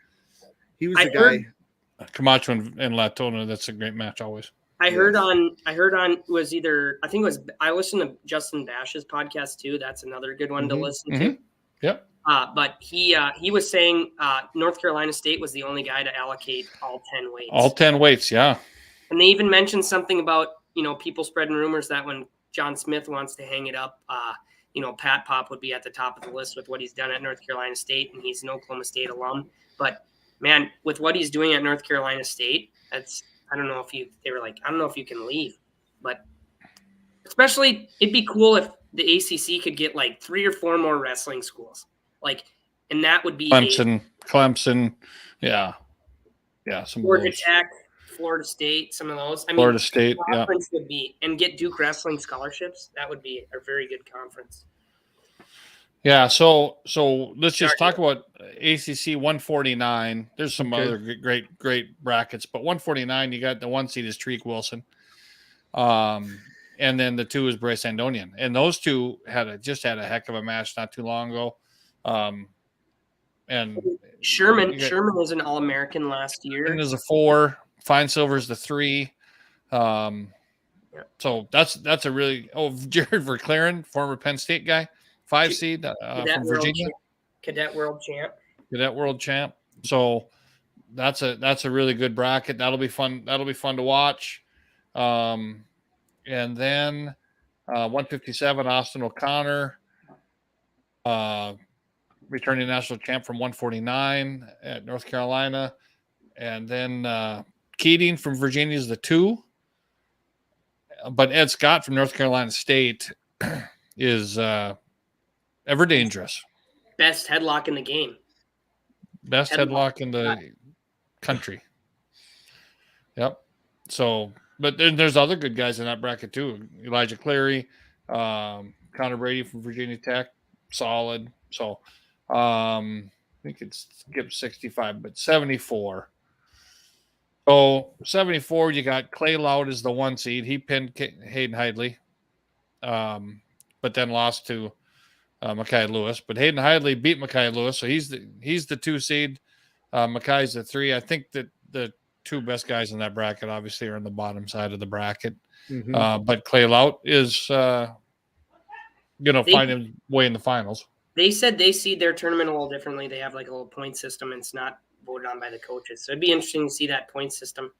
He was the guy. Camacho and Latona. That's a great match always. I heard on was either, I think it was, I listened to Justin Bash's podcast too. That's another good one to listen to. Yep. But he was saying North Carolina State was the only guy to allocate all 10 weights. All 10 weights, yeah. And they even mentioned something about, people spreading rumors that when John Smith wants to hang it up, Pat Pop would be at the top of the list with what he's done at North Carolina State, and he's an Oklahoma State alum. But man, with what he's doing at North Carolina State, I don't know if you can leave, but especially it'd be cool if the ACC could get 3 or 4 more wrestling schools, and that would be Clemson, yeah, some Georgia Tech, Florida State, some of those. Florida State, conference would be, and get Duke wrestling scholarships. That would be a very good conference. Yeah, so let's just talk about ACC 149. There's some other great brackets, but 149, you got the 1 seed is Tariq Wilson, and then the 2 is Bryce Andonian, and those two had a heck of a match not too long ago. And Sherman was an All-American last year. And there's a 4. Fine Silver is the 3. So that's a really Jared Verclaren, former Penn State guy. 5 seed from Virginia, Cadet World Champ. So that's a really good bracket. That'll be fun to watch. And then 157, Austin O'Connor, returning national champ from 149 at North Carolina. And then Keating from Virginia is the 2. But Ed Scott from North Carolina State is ever dangerous. Best headlock in the game. Best headlock in the country. Yep. So, but then there's other good guys in that bracket too. Elijah Cleary, Connor Brady from Virginia Tech, solid. So, I think it's skip 65, but 74. So 74, you got Clay Loud as the 1 seed. He pinned Hayden Hidley, but then lost to Mackay Lewis. But Hayden Hidley beat Mackay Lewis, so he's the 2 seed. Mackay's the 3. I think that the 2 best guys in that bracket obviously are on the bottom side of the bracket. Mm-hmm. But Clay Lout is find his way in the finals. They said they see their tournament a little differently. They have like a little point system, and it's not voted on by the coaches. So it'd be interesting to see that point system.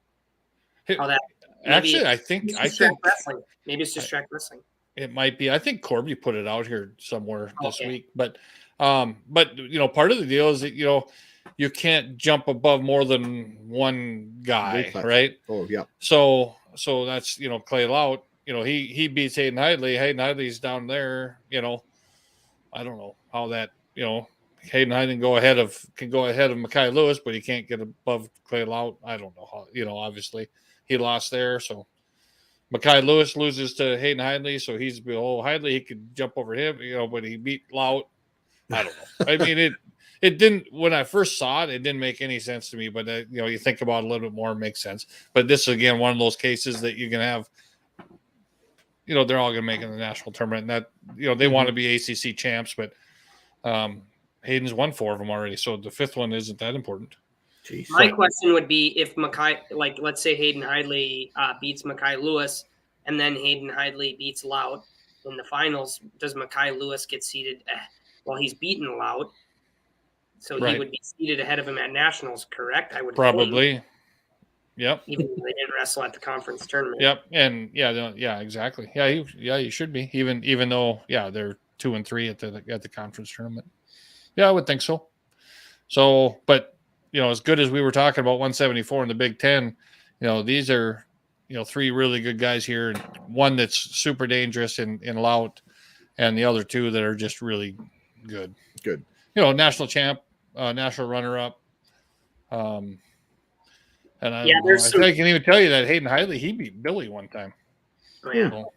How that actually, I think wrestling. Maybe it's just track wrestling. It might be. I think Corby put it out here somewhere this week. But part of the deal is that you can't jump above more than one guy, right? Oh yeah. So that's Clay Lout. He beats Hayden Hidley. Hayden Hidley's down there. I don't know how that Hayden Hidley can go ahead of Mackay Lewis, but he can't get above Clay Lout. I don't know how. Obviously he lost there. So Mackay Lewis loses to Hayden Hidley, so he's below Hidley. He could jump over him, but he beat Lout. I don't know. I mean, it didn't. When I first saw it, it didn't make any sense to me. But you think about it a little bit more, it makes sense. But this is again one of those cases that you can have. They're all going to make it in the national tournament. And that they want to be ACC champs, but Hayden's won 4 of them already, so the 5th one isn't that important. Jeez. My question would be if Mackay, let's say Hayden Hidley beats Mackay Lewis, and then Hayden Hidley beats Lout in the finals. Does Mackay Lewis get seeded? Well, he's beaten Lout, so he would be seated ahead of him at nationals. Correct? I would probably. Think. Yep. Even though they didn't wrestle at the conference tournament. Yep. And yeah, exactly. Yeah, he should be. Even though they're 2 and 3 at the conference tournament. Yeah, I would think so. So, but as good as we were talking about 174 in the Big Ten, these are 3 really good guys here, and one that's super dangerous in Lout, and the other 2 that are just really good. Good. National champ, national runner-up. And I can even tell you that Hayden Hidley, he beat Billy one time. Oh, yeah. So,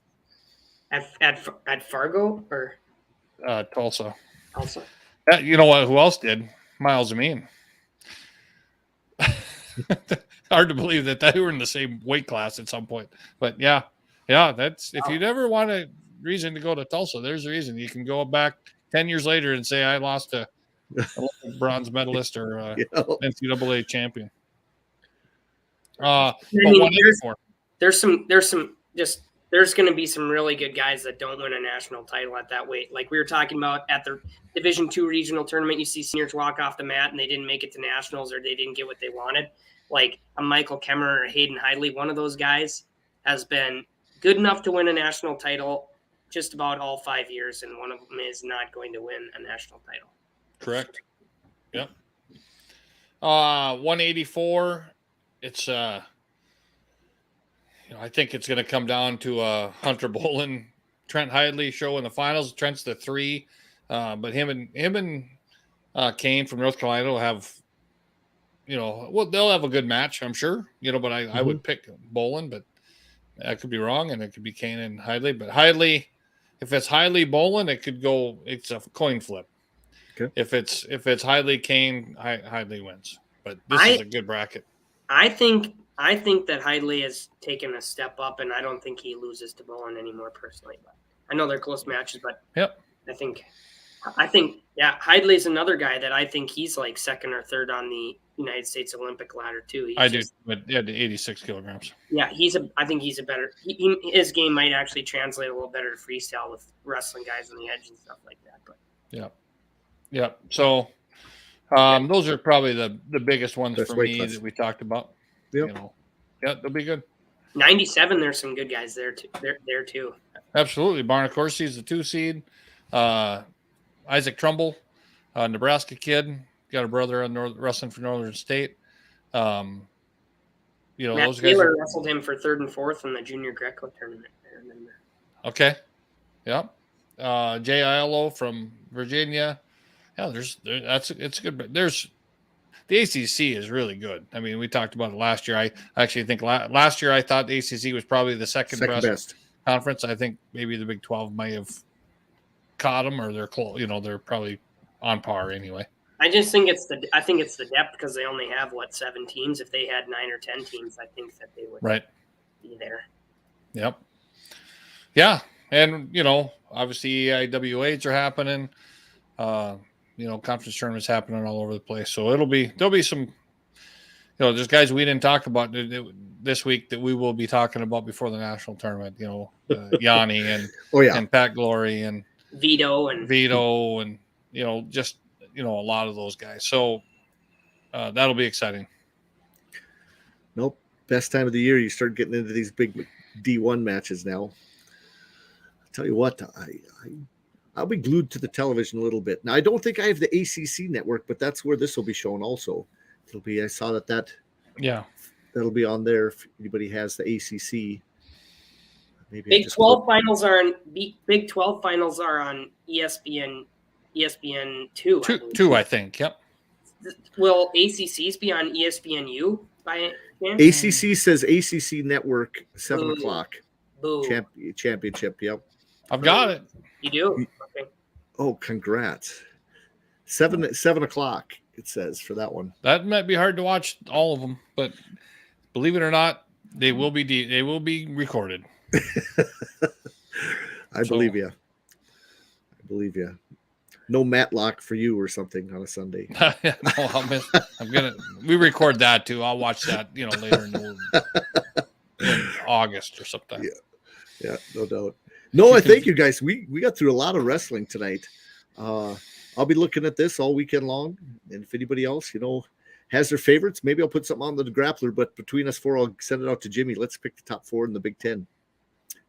at Fargo or Tulsa. Tulsa. You know what? Who else did? Miles Amin. Hard to believe that they were in the same weight class at some point. But yeah, that's if you never want a reason to go to Tulsa, there's a reason. You can go back 10 years later and say I lost a bronze medalist or NCAA champion. There's going to be some really good guys that don't win a national title at that weight. Like we were talking about at the Division II regional tournament, you see seniors walk off the mat and they didn't make it to nationals or they didn't get what they wanted. Like a Michael Kemmer or Hayden Hidley, one of those guys has been good enough to win a national title just about all 5 years, and one of them is not going to win a national title. Correct. Yep. 184. It's I think it's going to come down to a Hunter Bolin, Trent Hidley show in the finals. Trent's the 3, but him and Kane from North Carolina will have, they'll have a good match, I'm sure. But I would pick Bolin, but I could be wrong, and it could be Kane and Hidley. But Hidley, if it's Hidley Bolin, it could go. It's a coin flip. Okay. If it's Hidley Kane, Hidley wins. But this is a good bracket. I think that Hidley has taken a step up, and I don't think he loses to Bolin anymore personally. But I know they're close matches, but I think Hidley's another guy that I think he's like 2nd or 3rd on the United States Olympic ladder too. But the 86 kilograms. Yeah, I think he's a better. His game might actually translate a little better to freestyle with wrestling guys on the edge and stuff like that. But yeah. So. Those are probably the biggest ones for me that we talked about. Yep. They'll be good. 97. There's some good guys there too. There too. Absolutely. Barna Corsi is the 2 seed. Isaac Trumbull, Nebraska kid, got a brother on wrestling for Northern State. Matt Those guys. Taylor wrestled him for 3rd and 4th in the junior Greco tournament. I remember. Okay. Yep. Jay Aiello from Virginia. Yeah, it's good. There's the ACC is really good. I mean, we talked about it last year. I actually think last year I thought the ACC was probably the second best conference. I think maybe the Big 12 might have caught them, or they're close. They're probably on par anyway. I just think it's the depth, because they only have 7 teams. If they had 9 or 10 teams, I think that they would be there. Yep. Yeah, and obviously EIWAs are happening. Conference tournaments happening all over the place. So there'll be some. There's guys we didn't talk about this week that we will be talking about before the national tournament. Yanni and and Pat Glory and Vito and just a lot of those guys. So that'll be exciting. Nope. Best time of the year. You start getting into these big D1 matches now. I'll tell you what, I'll be glued to the television a little bit. Now, I don't think I have the ACC network, but that's where this will be shown also. I saw that'll be on there if anybody has the ACC. Maybe Big 12 finals are on ESPN 2. Two, I think. Yep. Will ACCs be on ESPNU by chance? ACC says ACC network 7 o'clock. Boo. Championship. Yep. I've got it. You do? Okay. Oh, congrats. 7 o'clock, it says, for that one. That might be hard to watch all of them, but believe it or not, they will be recorded. I believe you. No Matlock for you or something on a Sunday. No, we record that too. I'll watch that, later in August or something. Yeah, no doubt. No, I thank you guys. We got through a lot of wrestling tonight. I'll be looking at this all weekend long. And if anybody else, has their favorites, maybe I'll put something on the Grappler. But between us 4, I'll send it out to Jimmy. Let's pick the top 4 in the Big Ten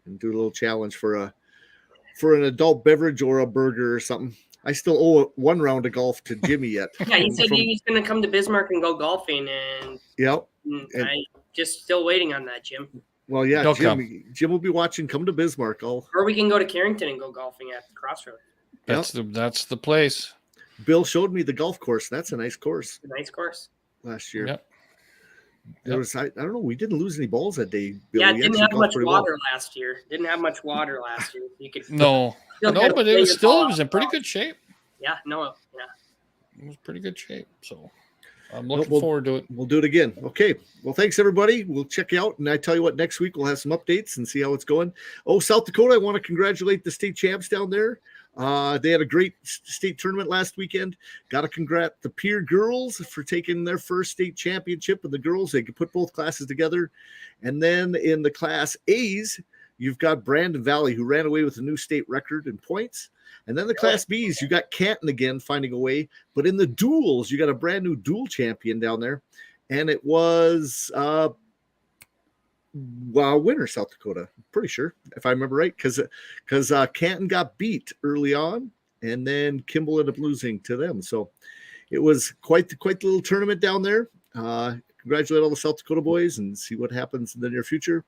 and do a little challenge for an adult beverage or a burger or something. I still owe 1 round of golf to Jimmy yet. Yeah, he said he's going to come to Bismarck and go golfing, and yep. I just still waiting on that, Jim. Well, yeah, Jim will be watching. Come to Bismarck. Or we can go to Carrington and go golfing at the Crossroads. That's the place. Bill showed me the golf course. That's a nice course. Nice course. Last year. Yep. There was I don't know. We didn't lose any balls that day. Bill. Yeah, it didn't have much water last year. You could no, but it was in pretty good shape. Yeah, it was pretty good shape. So I'm looking forward to it. We'll do it again. Okay. Well, thanks everybody. We'll check you out, and I tell you what, next week we'll have some updates and see how it's going. Oh, South Dakota! I want to congratulate the state champs down there. They had a great state tournament last weekend. Got to congrat the Pier girls for taking their first state championship. And the girls, they could put both classes together. And then in the Class A's, you've got Brandon Valley, who ran away with a new state record in points. And then the Class B's, you got Canton again finding a way. But in the duels, you got a brand new dual champion down there. And it was winner, South Dakota. I'm pretty sure, if I remember right, because Canton got beat early on, and then Kimball ended up losing to them. So it was quite the little tournament down there. Congratulate all the South Dakota boys and see what happens in the near future.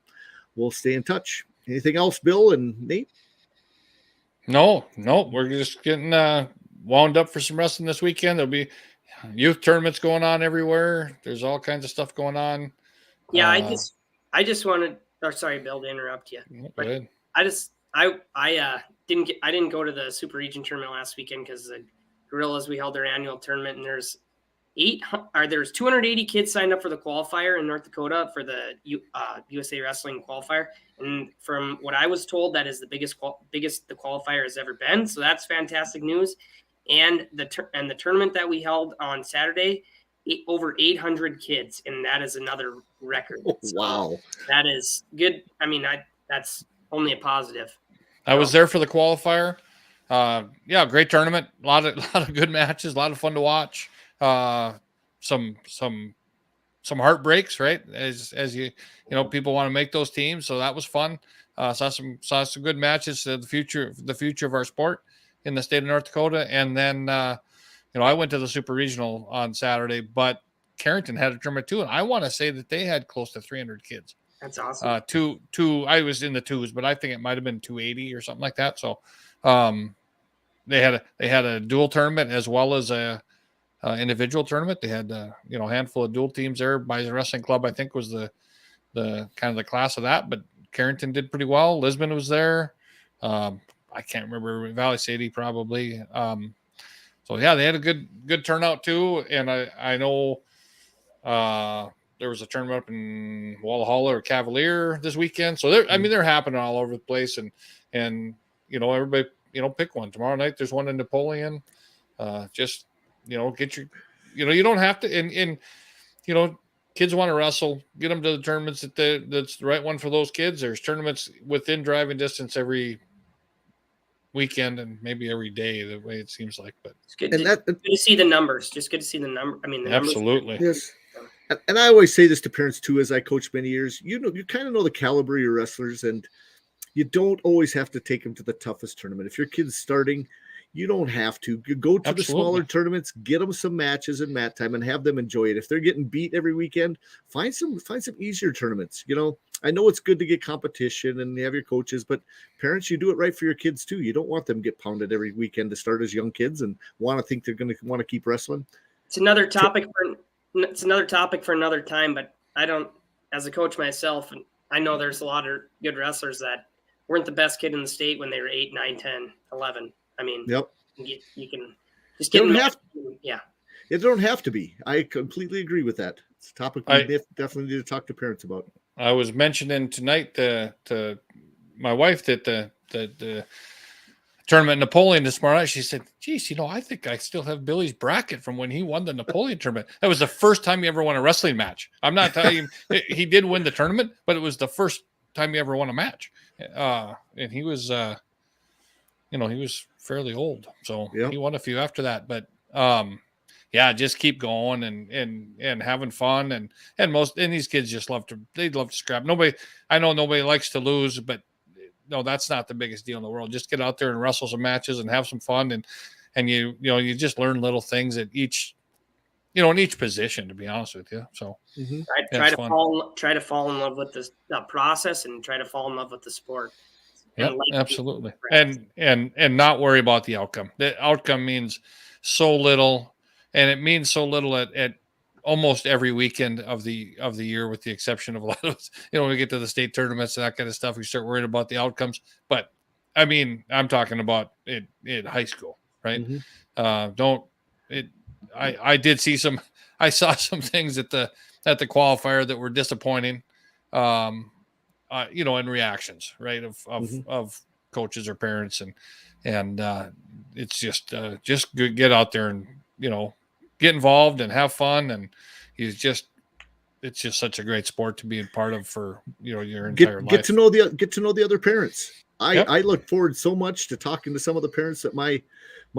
We'll stay in touch. Anything else, Bill and Nate? No, we're just getting wound up for some wrestling this weekend. There'll be youth tournaments going on everywhere. There's all kinds of stuff going on. Yeah, I just wanted. Or sorry, Bill, to interrupt you. Go ahead. I didn't go to the Super Region tournament last weekend because the Gorillas, we held their annual tournament, and there's 280 kids signed up for the qualifier in North Dakota for the USA Wrestling qualifier. And from what I was told, that is the biggest the qualifier has ever been. So that's fantastic news. And the tournament that we held on Saturday, over 800 kids, and that is another record. So wow, that is good. I mean, that's only a positive. I was there for the qualifier. Great tournament. A lot of good matches. A lot of fun to watch. Some some heartbreaks, right? As you people want to make those teams. So that was fun. Saw some good matches. The future of our sport in the state of North Dakota. And then, I went to the super regional on Saturday, but Carrington had a tournament too. And I want to say that they had close to 300 kids. That's awesome. I was in the twos, but I think it might've been 280 or something like that. So, they had a dual tournament as well as a individual tournament. They had a handful of dual teams there. By the wrestling club, I think, was the kind of the class of that. But Carrington did pretty well. Lisbon was there. I can't remember, Valley City probably. So yeah, they had a good turnout too. And I know there was a tournament up in Walhalla or Cavalier this weekend. So they're happening all over the place. And everybody pick one. Tomorrow night there's one in Napoleon. Just get your, you don't have to, and kids want to wrestle, get them to the tournaments that's the right one for those kids. There's tournaments within driving distance every weekend and maybe every day, the way it seems like. But it's good to see the numbers. Just good to see the number. I mean, the absolutely. Yes. And I always say this to parents too, as I coach many years. You kind of know the caliber of your wrestlers, and you don't always have to take them to the toughest tournament. If your kid's starting, you don't have to. You go to the smaller tournaments, get them some matches and mat time, and have them enjoy it. If they're getting beat every weekend, find some easier tournaments. I know it's good to get competition and have your coaches, but parents, you do it right for your kids too. You don't want them to get pounded every weekend to start as young kids and want to think they're going to want to keep wrestling. It's another topic for another time. But I don't, as a coach myself, and I know there's a lot of good wrestlers that weren't the best kid in the state when they were 8, 9, 10, 11. I mean, yep. You can just get It don't have to be. I completely agree with that. It's a topic we definitely need to talk to parents about. I was mentioning tonight to my wife that the tournament in Napoleon this morning. She said, "Geez, I think I still have Billy's bracket from when he won the Napoleon tournament. That was the first time he ever won a wrestling match. I'm not telling you he did win the tournament, but it was the first time he ever won a match. And he was, he was fairly old, so he won a few after that. But just keep going and having fun and these kids just love to scrap. I know nobody likes to lose, but no, that's not the biggest deal in the world. Just get out there and wrestle some matches and have some fun and you just learn little things at each in each position, to be honest with you. So try to fall in love with this process and try to fall in love with the sport. Yeah, absolutely. And not worry about the outcome. The outcome means so little, and it means so little at almost every weekend of the year, with the exception of a lot of us. When we get to the state tournaments and that kind of stuff, we start worrying about the outcomes. But I mean, I'm talking about it in high school, right? I did see I saw some things at the qualifier that were disappointing. In reactions, right, of coaches or parents, and it's just get out there and get involved and have fun, and it's just such a great sport to be a part of for your entire life. Get to know the other parents. I look forward so much to talking to some of the parents that my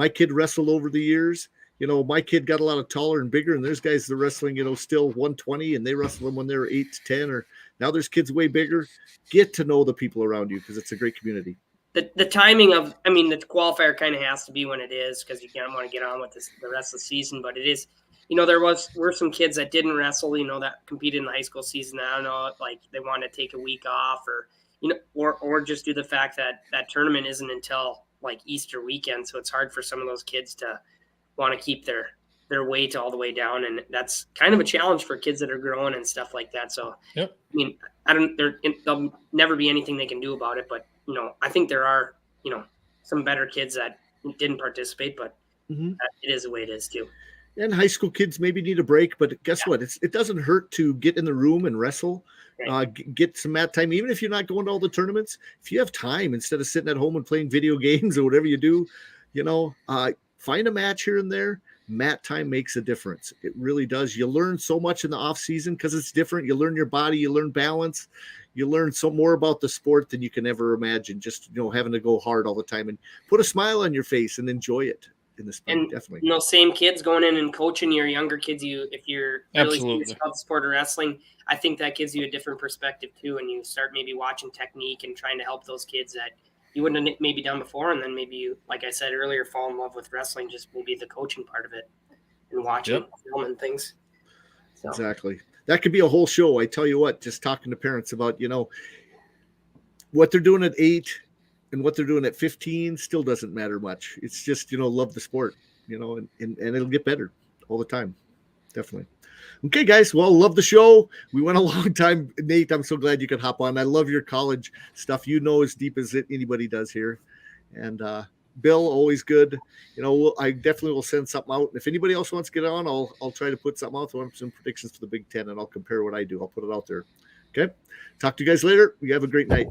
kid wrestled over the years. My kid got a lot of taller and bigger, and there's guys that are wrestling, still 120, and they wrestled them when they were 8 to 10, or now there's kids way bigger. Get to know the people around you, because it's a great community. The timing of, the qualifier kind of has to be when it is, because you can't want to get on with the rest of the season. But it is, there were some kids that didn't wrestle, that competed in the high school season. I don't know, like they want to take a week off, or just do the fact that tournament isn't until like Easter weekend, so it's hard for some of those kids to want to keep their weight all the way down, and that's kind of a challenge for kids that are growing and stuff like that. So there'll never be anything they can do about it, but I think there are some better kids that didn't participate, but it is the way it is too. And high school kids maybe need a break, but guess what? It doesn't hurt to get in the room and wrestle, get some mat time, even if you're not going to all the tournaments. If you have time, instead of sitting at home and playing video games or whatever you do, find a match here and there. Mat time makes a difference. It really does. You learn so much in the off season because it's different. You learn your body, you learn balance, you learn so more about the sport than you can ever imagine. Just, having to go hard all the time, and put a smile on your face and enjoy it. in the spring. And Definitely. those same kids going in and coaching your younger kids, if you're really serious Absolutely. about the sport of wrestling, I think that gives you a different perspective too. And you start maybe watching technique and trying to help those kids that you wouldn't have maybe done before. And then maybe you, like I said earlier, fall in love with wrestling, just maybe the coaching part of it and watching film and things. So. Exactly. That could be a whole show. I tell you what, just talking to parents about, what they're doing at 8 and what they're doing at 15 still doesn't matter much. It's just, love the sport, and it'll get better all the time. Definitely. Okay, guys. Well, love the show. We went a long time. Nate, I'm so glad you could hop on. I love your college stuff. As deep as anybody does here. And Bill, always good. I definitely will send something out. If anybody else wants to get on, I'll try to put something out. Some predictions for the Big Ten, and I'll compare what I do. I'll put it out there. Okay. Talk to you guys later. You have a great night.